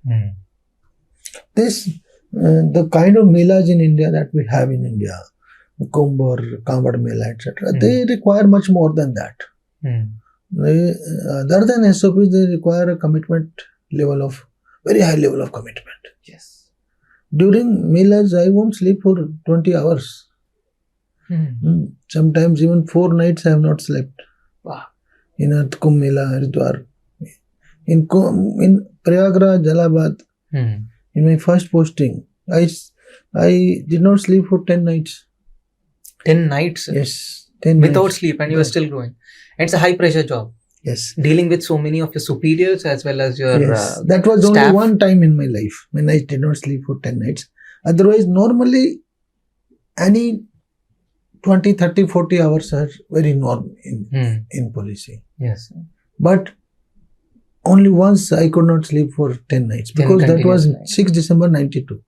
The kind of melas in India that we have in India, Kumbh or Kambad Mela, etc., they require much more than that. Other than SOPs, they require a commitment level of, very high level of commitment. Yes. During melas, I won't sleep for 20 hours. Sometimes even 4 nights I have not slept. Wow. In Kumbh Mela, Haridwar. In Prayagraj, Allahabad, in my first posting, I did not sleep for 10 nights. 10 nights? Yes. 10 Without nights. sleep, and you were still growing. And it's a high pressure job. Yes. Dealing with so many of your superiors as well as your that was staff. Only one time in my life when I did not sleep for 10 nights. Otherwise, normally, any 20, 30, 40 hours are very normal in policing. Yes. But only once I could not sleep for 10 nights because that was 6 December 92.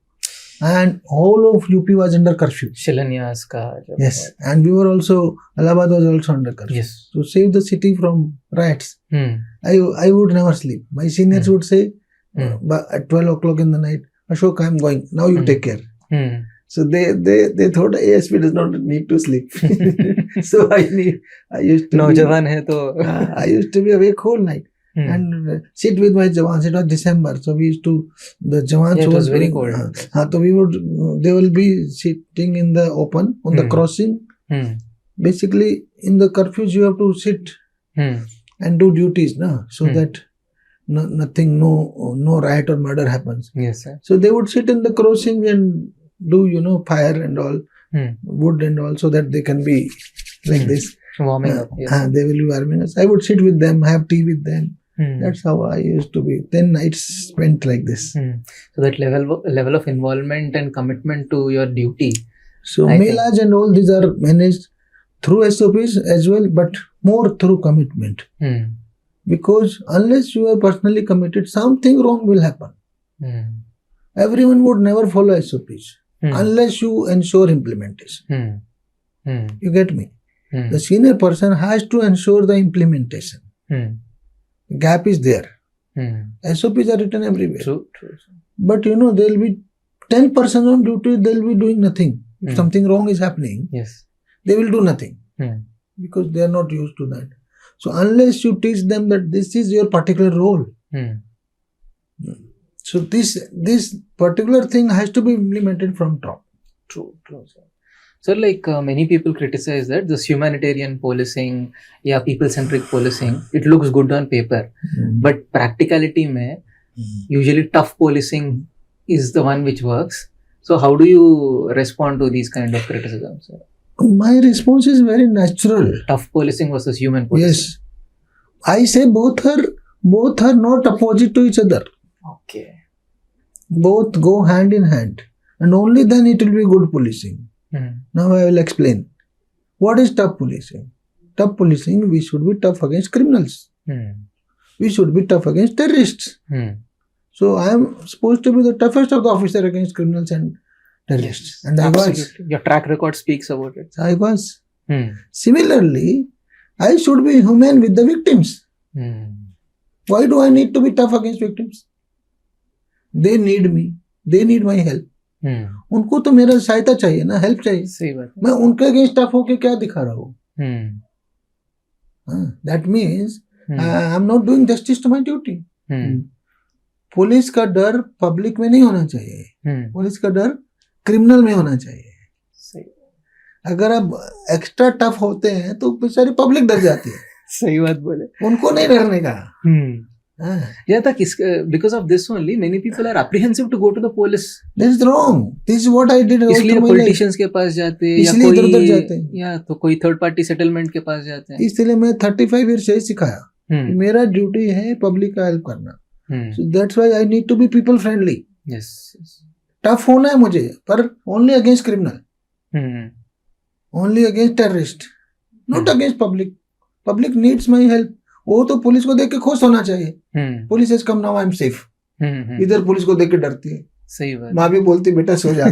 And whole of UP was under curfew. Shilanyas ka. Yes. And we were also, Allahabad was also under curfew. Yes. To save the city from riots, I would never sleep. My seniors would say, at 12 o'clock in the night, Ashok, I am going. Now you take care. So they thought ASP does not need to sleep. So I used to Naujawan hai to. I used to be awake whole night. and sit with my jawans. It was December, so we used to, the jawans. Yeah, it was very cold. So they will be sitting in the open on the crossing. Basically, in the curfews, you have to sit and do duties, so that nothing, no riot or murder happens. Yes, sir. So they would sit in the crossing and do, fire and all, wood and all, so that they can be like this. Warming up. Yes. They will be warming us. I would sit with them, have tea with them. That's how I used to be. 10 nights spent like this. So that level of involvement and commitment to your duty. So Mailage and all these are managed through SOPs as well, but more through commitment. Because unless you are personally committed, something wrong will happen. Everyone would never follow SOPs unless you ensure implementation. You get me? The senior person has to ensure the implementation. Gap is there. SOPs are written everywhere. True. But there will be 10 persons on duty, they will be doing nothing. If something wrong is happening, they will do nothing because they are not used to that. So unless you teach them that this is your particular role, so this particular thing has to be implemented from top. True. So like many people criticize that this humanitarian policing, people-centric policing, it looks good on paper, but practicality mein, usually tough policing is the one which works. So how do you respond to these kind of criticisms? My response is very natural. Tough policing versus human policing. Yes, I say both are not opposite to each other. Okay. Both go hand in hand, and only then it will be good policing. Now I will explain. What is tough policing? Tough policing, we should be tough against criminals. We should be tough against terrorists. So I am supposed to be the toughest of the officer against criminals and terrorists. And I was. Your track record speaks about it. I was. Similarly, I should be human with the victims. Why do I need to be tough against victims? They need me. They need my help. उनको तो मेरा सहायता चाहिए ना, help चाहिए. सही बात. मैं उनके अगेंस्ट टफ होके क्या दिखा रहा हूँ? That means I am not doing justice to my duty. Police का डर पब्लिक में नहीं होना चाहिए. पुलिस का डर क्रिमिनल में होना चाहिए. सही. अगर आप एक्स्ट्रा टफ होते हैं तो बेचारी पब्लिक डर जाती है. सही बात बोले. उनको नहीं डरने का. Because of this only, many people are apprehensive to go to the police. This is wrong. This is what I did. इसलिए politicians के पास जाते हैं या कोई इधर-उधर जाते हैं या तो कोई थर्ड पार्टी सेटलमेंट के पास जाते हैं. इसलिए मैं 35 years से सिखाया. मेरा ड्यूटी है पब्लिक का हेल्प करना. So that's why I need to be people friendly. Yes. Tough होना है मुझे, पर only against criminal. Only against terrorist. Not against public. Public needs my help. वो तो पुलिस को देख के खुश होना चाहिए. Police is come now I am safe. इधर पुलिस को देख के डरती है. सही बात. माँ भी बोलती बेटा सो जा,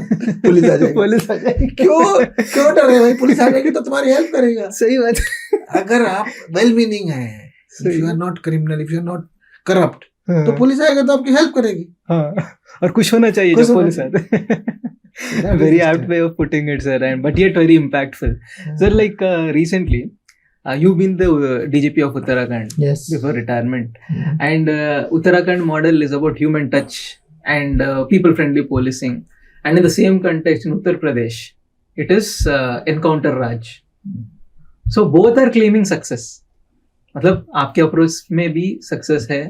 पुलिस आ जाएगी. पुलिस आ जाएगी. क्यों डर रहे भाई? पुलिस आ जाएगी तो तुम्हारी हेल्प करेगा. सही बात. अगर आप वेल मीनिंग है, if you are not criminal, if you are not corrupt, तो पुलिस आएगा तो आपकी हेल्प करेगी. और कुछ होना चाहिए जब पुलिस आते. Very apt way of putting it, sir, but yet very impactful. Sir, like recently. You've been the DGP of Uttarakhand before retirement, and Uttarakhand model is about human touch and people-friendly policing. And in the same context in Uttar Pradesh, it is Encounter Raj. So both are claiming success. मतलब आपके approach में भी success है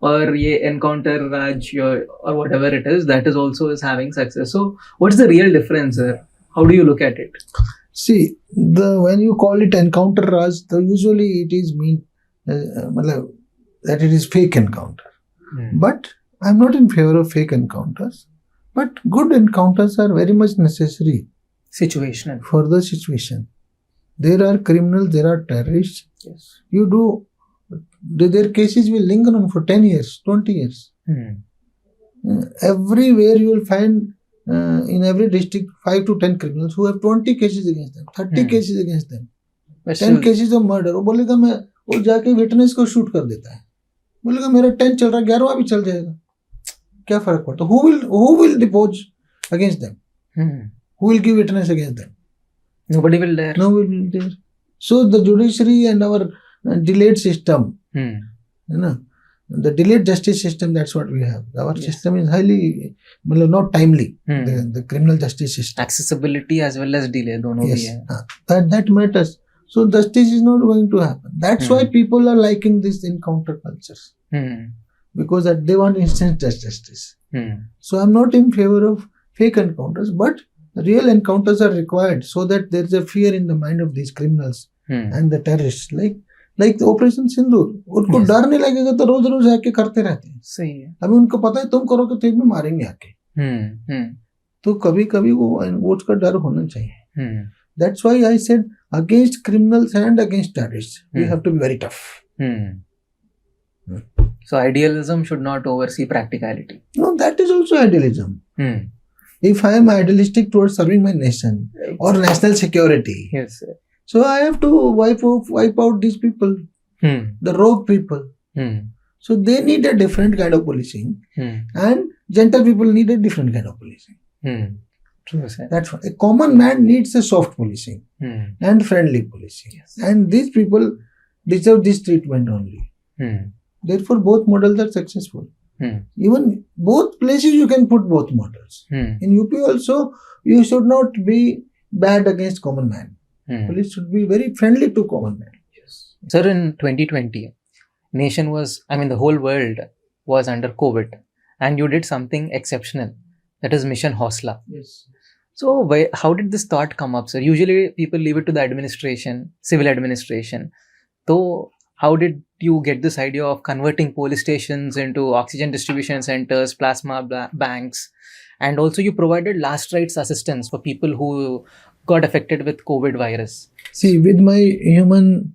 और ये Encounter Raj or whatever it is, that is also is having success. So what's the real difference, sir? How do you look at it? See, when you call it Encounter Raj, usually it is mean that it is fake encounter. But I'm not in favor of fake encounters. But good encounters are very much necessary. Situational. For the situation. There are criminals, there are terrorists. Yes. Their cases will linger on for 10 years, 20 years. Everywhere you will find in every district 5 to 10 criminals who have 20 cases against them, 30 cases against them, 10 cases of murder. वो बोलेगा मैं वो जाके witness को shoot कर देता है. बोलेगा मेरा 10 चल रहा है, 11वां भी चल जाएगा. क्या फर्क पड़ता? Who will depose against them? Who will give witness against them? Nobody will dare. Nobody will dare. So the judiciary and our delayed system, the delayed justice system, that's what we have. Our system is highly, not timely, the criminal justice system. Accessibility as well as delay, dono Yes, bhi hai. that matters. So justice is not going to happen. That's why people are liking this encounter cultures. Because that they want instant justice. So I'm not in favor of fake encounters, but real encounters are required so that there's a fear in the mind of these criminals and the terrorists. Like the Operation Sindoor, उनको डर नहीं लगेगा तो रोज रोज आके करते रहते हैं. सही है. अभी उनको पता है तुम करोगे तो भी मारेंगे आके. तो कभी कभी वो उसका डर होना चाहिए. That's why I said against criminals and against terrorists we have to be very tough. So idealism should not oversee practicality. No, that is also idealism. If I am idealistic towards serving my nation or national security, yes, sir. So I have to wipe out these people, the rogue people. So they need a different kind of policing, and gentle people need a different kind of policing. True, sir. That's why a common man needs a soft policing and friendly policing, and these people deserve this treatment only. Therefore, both models are successful. Even both places you can put both models. In UP also, you should not be bad against common man. Police should be very friendly to common man. Yes. Sir, in 2020, the whole world was under COVID, and you did something exceptional. That is Mission Hausla. Yes. So, how did this thought come up, sir? Usually, people leave it to the administration, civil administration. So, how did you get this idea of converting police stations into oxygen distribution centers, plasma banks, and also you provided last rites assistance for people who got affected with COVID virus? See, with my human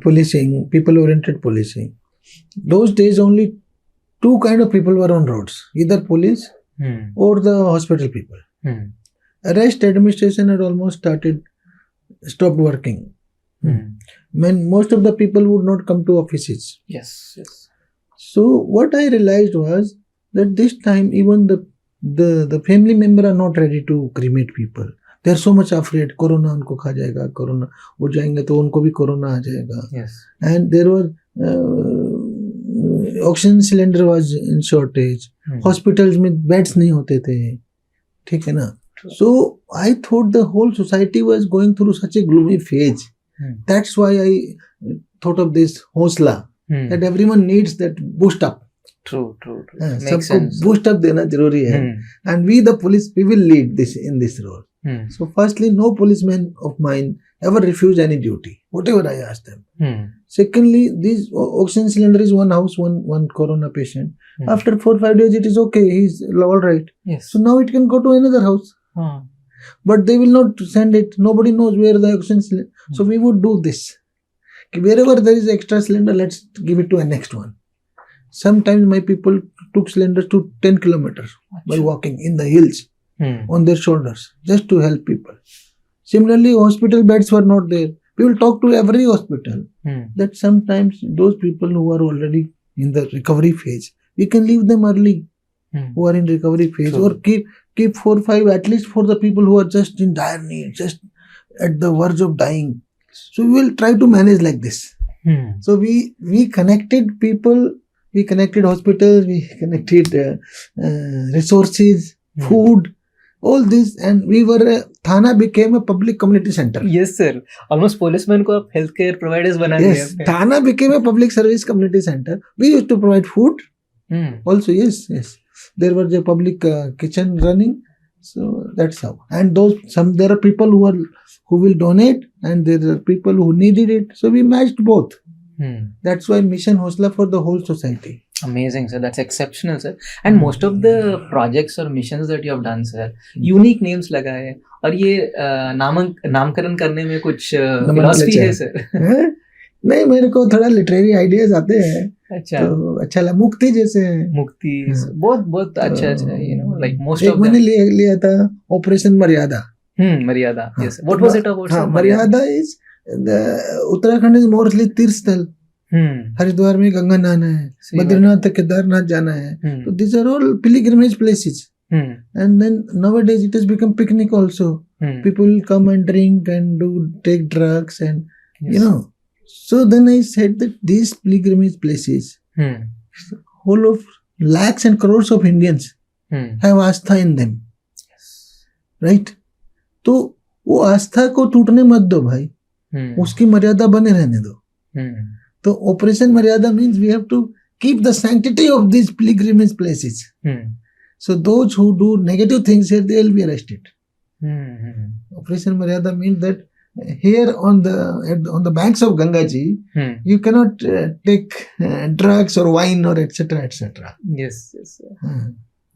policing, people-oriented policing, those days only two kind of people were on roads, either police or the hospital people. Arrest administration had almost stopped working. When most of the people would not come to offices. Yes. So what I realized was that this time even the family member are not ready to cremate people. They are so much afraid. Corona unko kha jayega. Corona ho jayenge to unko bhi corona aa jayega. Yes. And there was oxygen cylinder was in shortage. Hospitals में beds नहीं होते थे. ठीक है ना? So I thought the whole society was going through such a gloomy phase. That's why I thought of this Hausla, that everyone needs that boost up. True. Makes sense. Boost up देना जरूरी है. And we the police, we will lead this in this role. So firstly, no policeman of mine ever refused any duty, whatever I asked them. Secondly, this oxygen cylinder is one house, one corona patient. After 4-5 days, it is okay. He's all right. Yes. So now it can go to another house. But they will not send it. Nobody knows where the oxygen cylinder. So we would do this. Wherever there is extra cylinder, let's give it to a next one. Sometimes my people took cylinders to 10 kilometers by walking in the hills on their shoulders just to help people. Similarly, hospital beds were not there. We will talk to every hospital that sometimes those people who are already in the recovery phase, we can leave them early who are in recovery phase. Or keep 4-5 at least for the people who are just in dire need, just at the verge of dying. So we will try to manage like this. So we connected people, we connected hospitals, we connected resources, food, all this, and Thana became a public community center. Yes, sir. Almost policemen ko ab healthcare providers bana diya. Yes, Thana became a public service community center. We used to provide food. Also, yes. There was a public kitchen running. So that's how. And there are people who will donate, and there are people who needed it. So we matched both. That's why Mission Hausla for the whole society. Amazing, sir. That's exceptional, sir. And most of the projects or missions that you have done, sir, unique names लगा है. और ये नामकरण करने में कुछ philosophy है, sir. नहीं, मेरे को थोड़ा लिटरेरी आइडियाज आते हैं. अच्छा. तो अच्छा लगा. मुक्ति जैसे मुक्ति बहुत अच्छा like most of मैंने लिया था ऑपरेशन मर्यादा. मर्यादा. Yes. What was it about? मर्यादा is उत्तराखंड is mostly तीर्थ स्थल. हरिद्वार में गंगा नहाना है, बद्रीनाथ केदारनाथ जाना है. तो these are all pilgrimage places. And then nowadays it has become picnic also. People come and drink and take drugs and So then I said that these pilgrimage places whole of lakhs and crores of Indians have Aastha in them, right? तो वो आस्था को टूटने मत दो भाई, उसकी मर्यादा बने रहने दो. तो ऑपरेशन मर्यादा means we have to keep the sanctity of these pilgrimage places. So those who do negative things here, they will be arrested. Operation Maryadha means that here on the banks of Ganga ji, you cannot take drugs or wine or etc. Yes.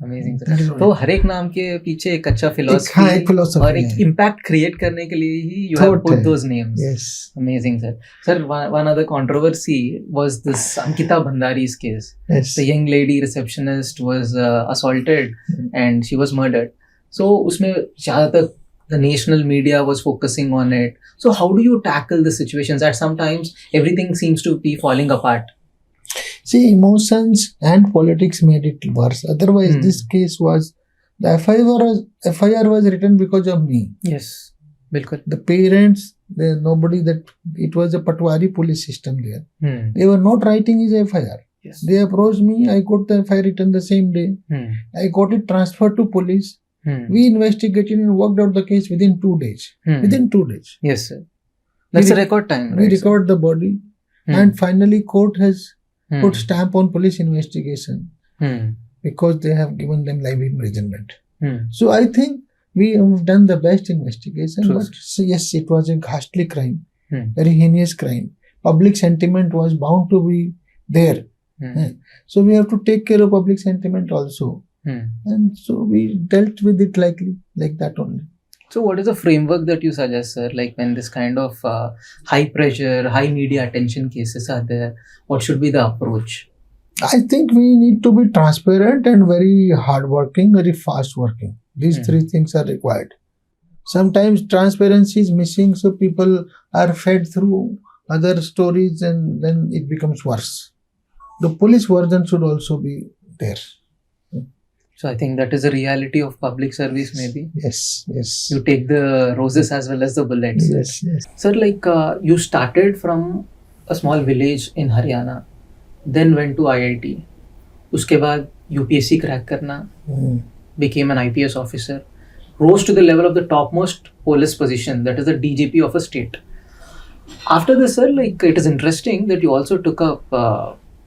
Amazing. तो हर एक नाम के पीछे एक अच्छा philosophy और एक impact create करने के लिए ही you have put those names. Yes. Amazing, sir. Sir, one other controversy was this Ankita Bhandari's case. Yes. The young lady receptionist was assaulted and she was murdered. So उसमें ज़्यादातर the national media was focusing on it. So how do you tackle the situations that sometimes everything seems to be falling apart? See, emotions and politics made it worse. Otherwise, this case was, the FIR was written because of me. Yes, bilkul. The parents, nobody, that it was a Patwari police system there. They were not writing his FIR. Yes. They approached me, I got the FIR written the same day. I got it transferred to police. We investigated and worked out the case within 2 days. Within 2 days. Yes, sir. That's a record time. We recovered the body and finally court has put stamp on police investigation because they have given them life imprisonment. So I think we have done the best investigation. True. But yes, it was a ghastly crime, very heinous crime. Public sentiment was bound to be there. So we have to take care of public sentiment also. And so we dealt with it like that only. So what is the framework that you suggest, sir? Like when this kind of high pressure, high media attention cases are there, what should be the approach? I think we need to be transparent and very hardworking, very fast working. These three things are required. Sometimes transparency is missing, so people are fed through other stories and then it becomes worse. The police version should also be there. So I think that is a reality of public service, maybe. Yes. You take the roses as well as the bullets. Yes. Sir, like you started from a small village in Haryana, then went to IIT. उसके बाद UPSC crack करना, became an IPS officer, rose to the level of the topmost police position, that is the DGP of a state. After this, sir, like it is interesting that you also took up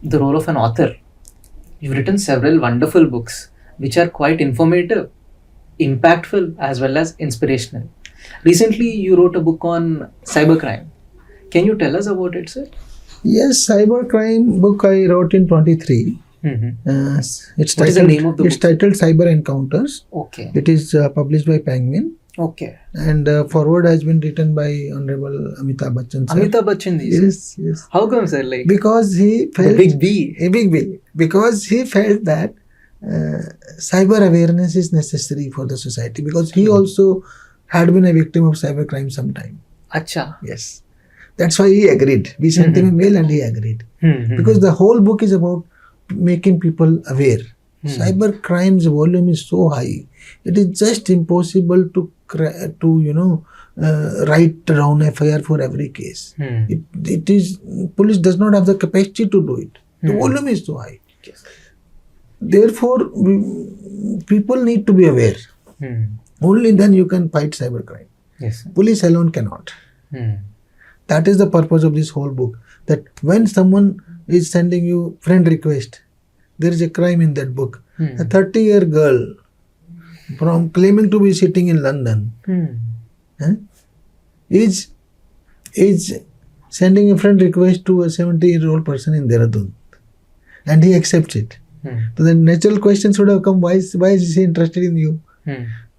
the role of an author. You've written several wonderful books, which are quite informative, impactful, as well as inspirational. Recently, you wrote a book on cybercrime. Can you tell us about it, sir? Yes, cybercrime book I wrote in 23. What is the name of the book? It's titled Cyber Encounters. Okay. It is published by Penguin. Okay. And forward has been written by Honorable Amitabh Bachchan sir. Amitabh Bachchan ji, sir? Yes. How come, sir? Like because he felt... Big B. A big B. Because he felt that cyber awareness is necessary for the society. Because he also had been a victim of cybercrime sometime. Acha. Yes. That's why he agreed. We sent him a mail and he agreed. Because the whole book is about making people aware. Cyber crime's volume is so high. It is just impossible to write down FIR for every case. It is, police does not have the capacity to do it. The volume is so high. Yes. Therefore, people need to be aware. Only then you can fight cybercrime. Yes, sir. Police alone cannot. That is the purpose of this whole book. That when someone is sending you friend request, there is a crime in that book. A 30-year girl from claiming to be sitting in London is sending a friend request to a 70-year-old person in Dehradun, and he accepts it. So the natural question should have come: why is he interested in you?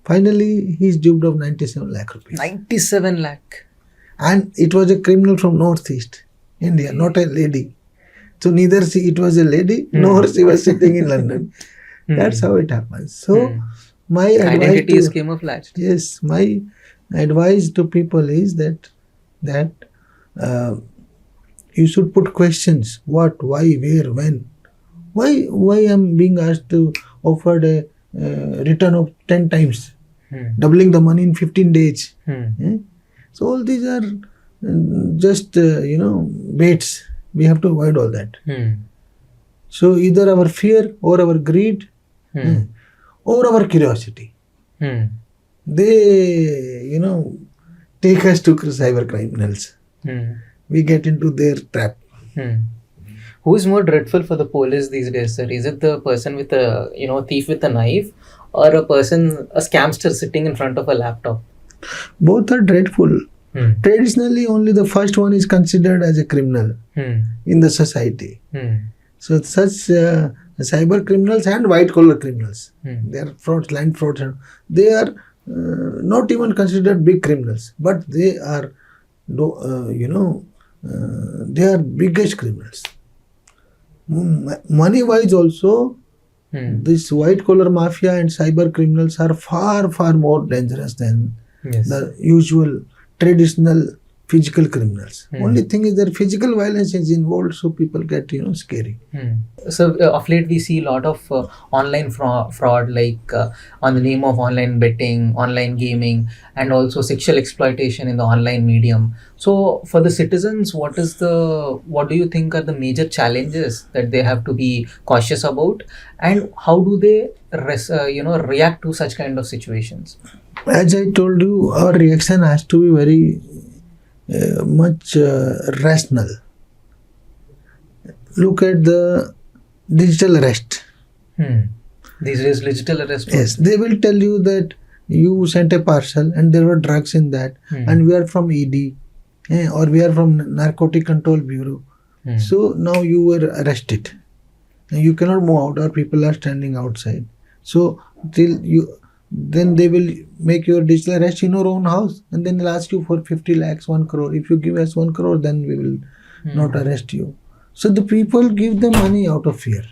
Finally, he is duped of 97 lakh rupees. 97 lakh. And it was a criminal from Northeast India, not a lady. So neither it was a lady nor she was sitting in London. That's how it happens. So my identity is camouflaged. Yes, my advice to people is that you should put questions: what, why, where, when. Why I'm being asked to offer a return of 10 times, doubling the money in 15 days. So all these are just baits. We have to avoid all that. So either our fear or our greed or our curiosity, they, take us to cyber criminals. We get into their trap. Who is more dreadful for the police these days, sir? Is it the person with a, thief with a knife, or a scamster sitting in front of a laptop? Both are dreadful. Traditionally, only the first one is considered as a criminal in the society. So such cyber criminals and white collar criminals, they are frauds, land frauds, they are not even considered big criminals, but they are, they are biggest criminals. Money wise also, this white collar mafia and cyber criminals are far, far more dangerous than the usual traditional physical criminals. Only thing is that physical violence is involved, so people get scary. So of late we see a lot of online fraud, like on the name of online betting, online gaming, and also sexual exploitation in the online medium. So for the citizens, what do you think are the major challenges that they have to be cautious about, and how do they react to such kind of situations? As I told you, our reaction has to be very much rational. Look at the digital arrest. These days, digital arrest. Yes, they will tell you that you sent a parcel and there were drugs in that, and we are from ED, or we are from Narcotic Control Bureau. So now you were arrested. You cannot move out, or people are standing outside. So then they will make your digital arrest in your own house, and then they'll ask you for 50 lakhs, 1 crore. If you give us 1 crore, then we will not arrest you. So the people give the money out of fear.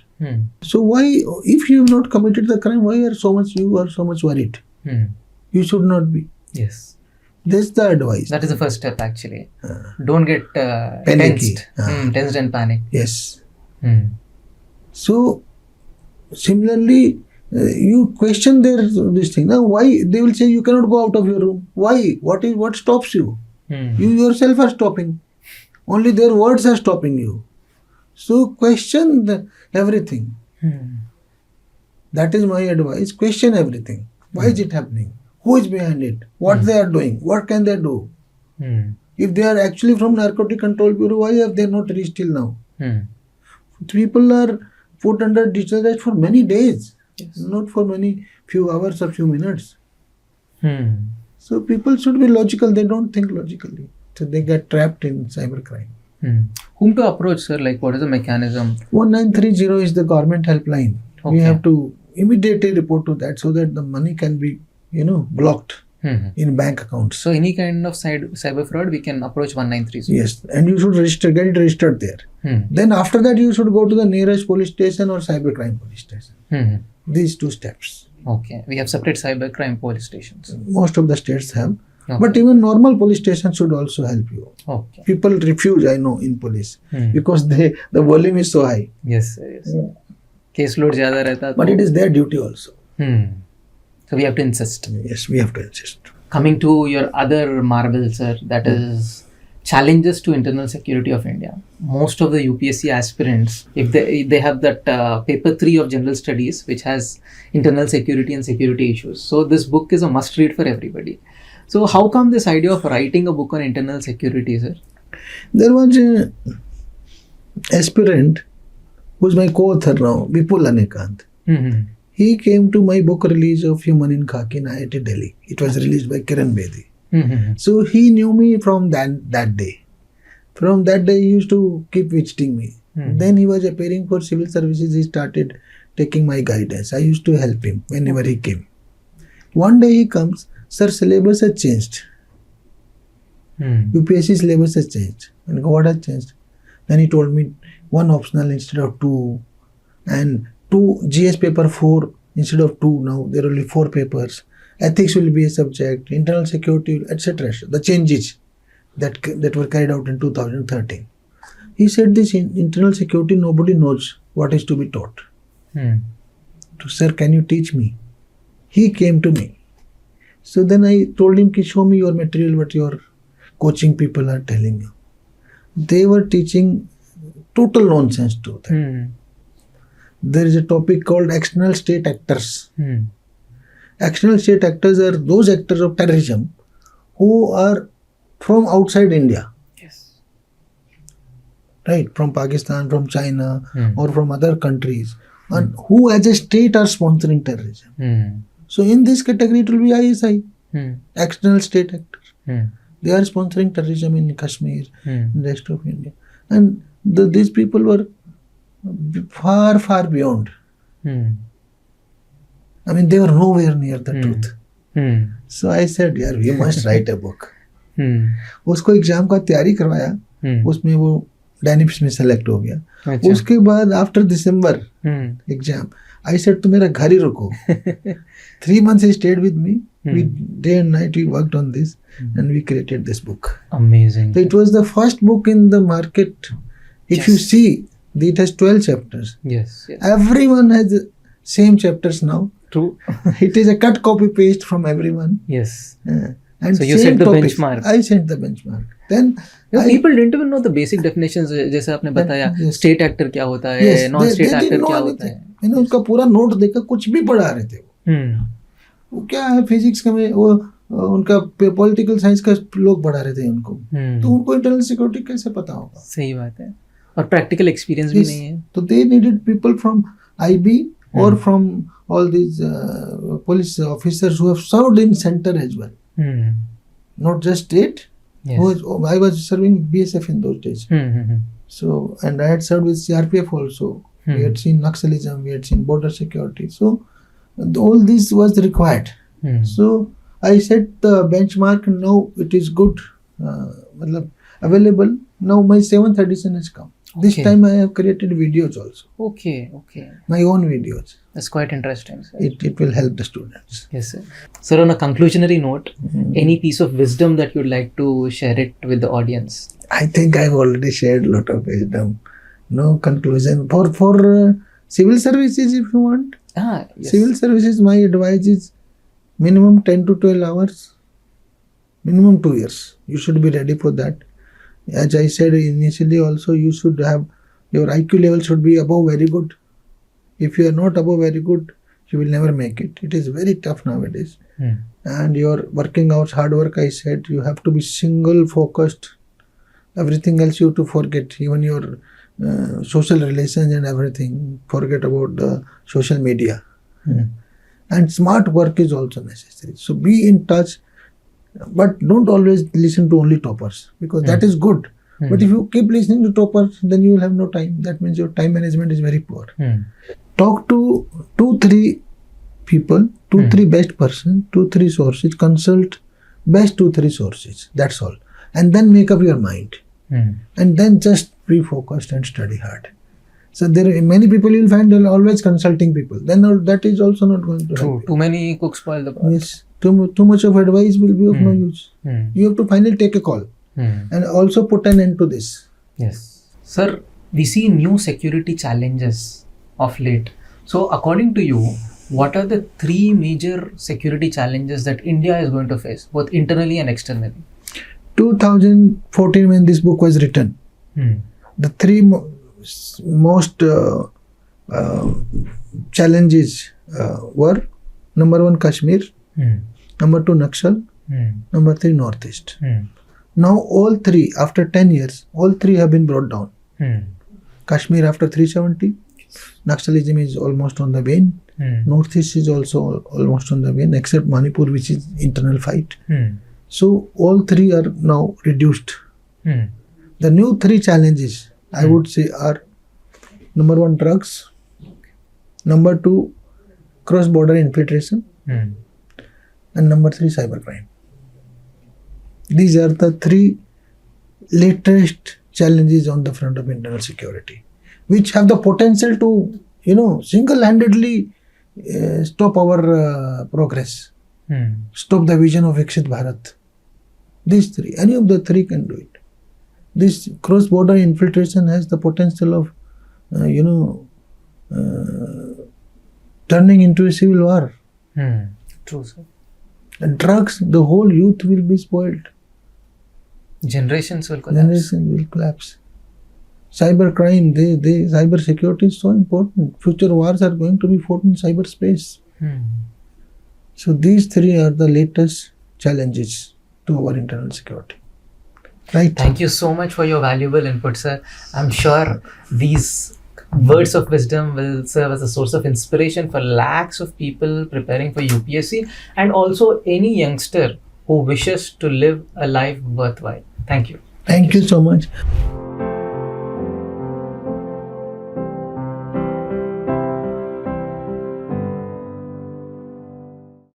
So why, if you have not committed the crime, why you are so much worried? You should not be. Yes. That's the advice. That is the first step, actually. Don't get Panicky. tensed and panic. Yes. So similarly, you question this thing. Now, why they will say you cannot go out of your room? Why? What stops you? You yourself are stopping. Only their words are stopping you. So question everything. That is my advice. Question everything. Why is it happening? Who is behind it? What they are doing? What can they do? If they are actually from Narcotic Control Bureau, why have they not reached till now? People are put under digital arrest for many days. Yes. Not for few hours or few minutes. So people should be logical. They don't think logically. So they get trapped in cybercrime. Whom to approach, sir? Like, what is the mechanism? 1930 is the government helpline. Okay. We have to immediately report to that so that the money can be, blocked in bank accounts. So any kind of cyber fraud, we can approach 1930. Yes, and you should get it registered there. Then after that, you should go to the nearest police station or cybercrime police station. These 2 steps. Okay, we have separate cybercrime police stations. Most of the states have. Okay. But even normal police stations should also help you. Okay. People refuse, I know, in police because the volume is so high. Yes. Case load zyada rehta. But it is their duty also. So we have to insist. Yes, we have to insist. Coming to your other marvel, sir, that is challenges to internal security of India. Most of the UPSC aspirants, if they have that paper 3 of general studies, which has internal security and security issues. So this book is a must read for everybody. So how come this idea of writing a book on internal security, sir? There was an aspirant who is my co-author now, Vipul Anekant. He came to my book release of Human in Khakee in IIT Delhi. It was released by Kiran Bedi. So he knew me from that day. From that day, he used to keep visiting me. Then he was appearing for civil services. He started taking my guidance. I used to help him whenever he came. One day he comes, sir, syllabus has changed. UPSC syllabus has changed. And what has changed? Then he told me 1 optional instead of 2, and 2 GS paper 4 instead of 2. Now there are only 4 papers. Ethics will be a subject, internal security, etc. The changes that were carried out in 2013. He said this internal security, nobody knows what is to be taught. So, sir, can you teach me? He came to me. So then I told him, show me your material, what your coaching people are telling you. They were teaching total nonsense to them. there is a topic called external state actors. External state actors are those actors of terrorism who are from outside India. Yes. Right, from Pakistan, from China, or from other countries, and who as a state are sponsoring terrorism. So in this category it will be ISI, external state actors. They are sponsoring terrorism in Kashmir, in the rest of India. And these people were far, far beyond. I mean, they were nowhere near the truth. So I said, यार, we must write a book. उसको exam का तैयारी करवाया, उसमें वो dynamics में select हो गया. उसके बाद after December exam, I said, तुम मेरा घर ही रुको. 3 months he stayed with me. We day and night we worked on this, and we created this book. Amazing. So it was the first book in the market. If you see, it has 12 chapters. Yes. Everyone has the same chapters now. True. It is a cut copy paste from everyone. Yes. And So you same set the topics. benchmark. I set the benchmark. Then people didn't even know the basic definitions. जैसे आपने बताया, state actor क्या होता है, non-state actor क्या होता है. मैंने उसका पूरा नोट देखा, कुछ भी पढ़ा रहे थे वो क्या है, फिजिक्स का में वो उनका पॉलिटिकल साइंस का लोग पढ़ा रहे थे उनको, तो उनको इंटरनल सिक्योरिटी कैसे पता होगा. सही बात है. और प्रैक्टिकल एक्सपीरियंस भी नहीं है. तो they needed people from IB or from all these police officers who have served in center as well, not just state. I was serving BSF in those days. So, and I had served with CRPF also. We had seen Naxalism, we had seen border security. So all this was required. So I set the benchmark, and now it is good, available. Now my 7th edition has come. This time I have created videos also. Okay. My own videos. That's quite interesting, sir. It will help the students. Yes, sir. Sir, on a conclusionary note, any piece of wisdom that you'd like to share it with the audience? I think I've already shared a lot of wisdom. No conclusion. For civil services, if you want. Yes. Civil services, my advice is minimum 10 to 12 hours. Minimum 2 years. You should be ready for that. As I said initially also, you should have, your IQ level should be above very good. If you are not above very good, you will never make it. It is very tough nowadays. And your working hours, hard work, I said, you have to be single focused. Everything else you have to forget, even your social relations and everything. Forget about the social media. And smart work is also necessary. So be in touch. But don't always listen to only toppers, because that is good. But if you keep listening to toppers, then you will have no time. That means your time management is very poor. Talk to 2-3 people, 2-3 best person, 2-3 sources, consult best 2-3 sources. That's all. And then make up your mind. And then just be focused and study hard. So there are many people you will find are always consulting people. Then that is also not going to help. Too many cooks spoil the broth. Yes. Too much of advice will be of no use. You have to finally take a call and also put an end to this. Yes. Sir, we see new security challenges of late. So according to you, what are the 3 major security challenges that India is going to face, both internally and externally? 2014, when this book was written, the 3 most challenges were, number 1, Kashmir, number 2, Naxal, number 3, Northeast. Now all 3, after 10 years, all 3 have been brought down. Kashmir after 370, Naxalism is almost on the wane, Northeast is also almost on the wane, except Manipur, which is internal fight. So all 3 are now reduced. The new 3 challenges, I would say, are number 1, drugs, number 2, cross-border infiltration, and number 3, cybercrime. These are the 3 latest challenges on the front of internal security, which have the potential to, single-handedly stop our progress, stop the vision of Viksit Bharat. These 3, any of the 3 can do it. This cross-border infiltration has the potential of, turning into a civil war. True, sir. And drugs, the whole youth will be spoiled. Generations will collapse. cyber crime, cyber security is so important. Future wars are going to be fought in cyberspace. So these three are the latest challenges to our internal security. Right. Thank you so much for your valuable input, sir. I'm sure these words of wisdom will serve as a source of inspiration for lakhs of people preparing for UPSC and also any youngster who wishes to live a life worthwhile. Thank you. Thank you so much.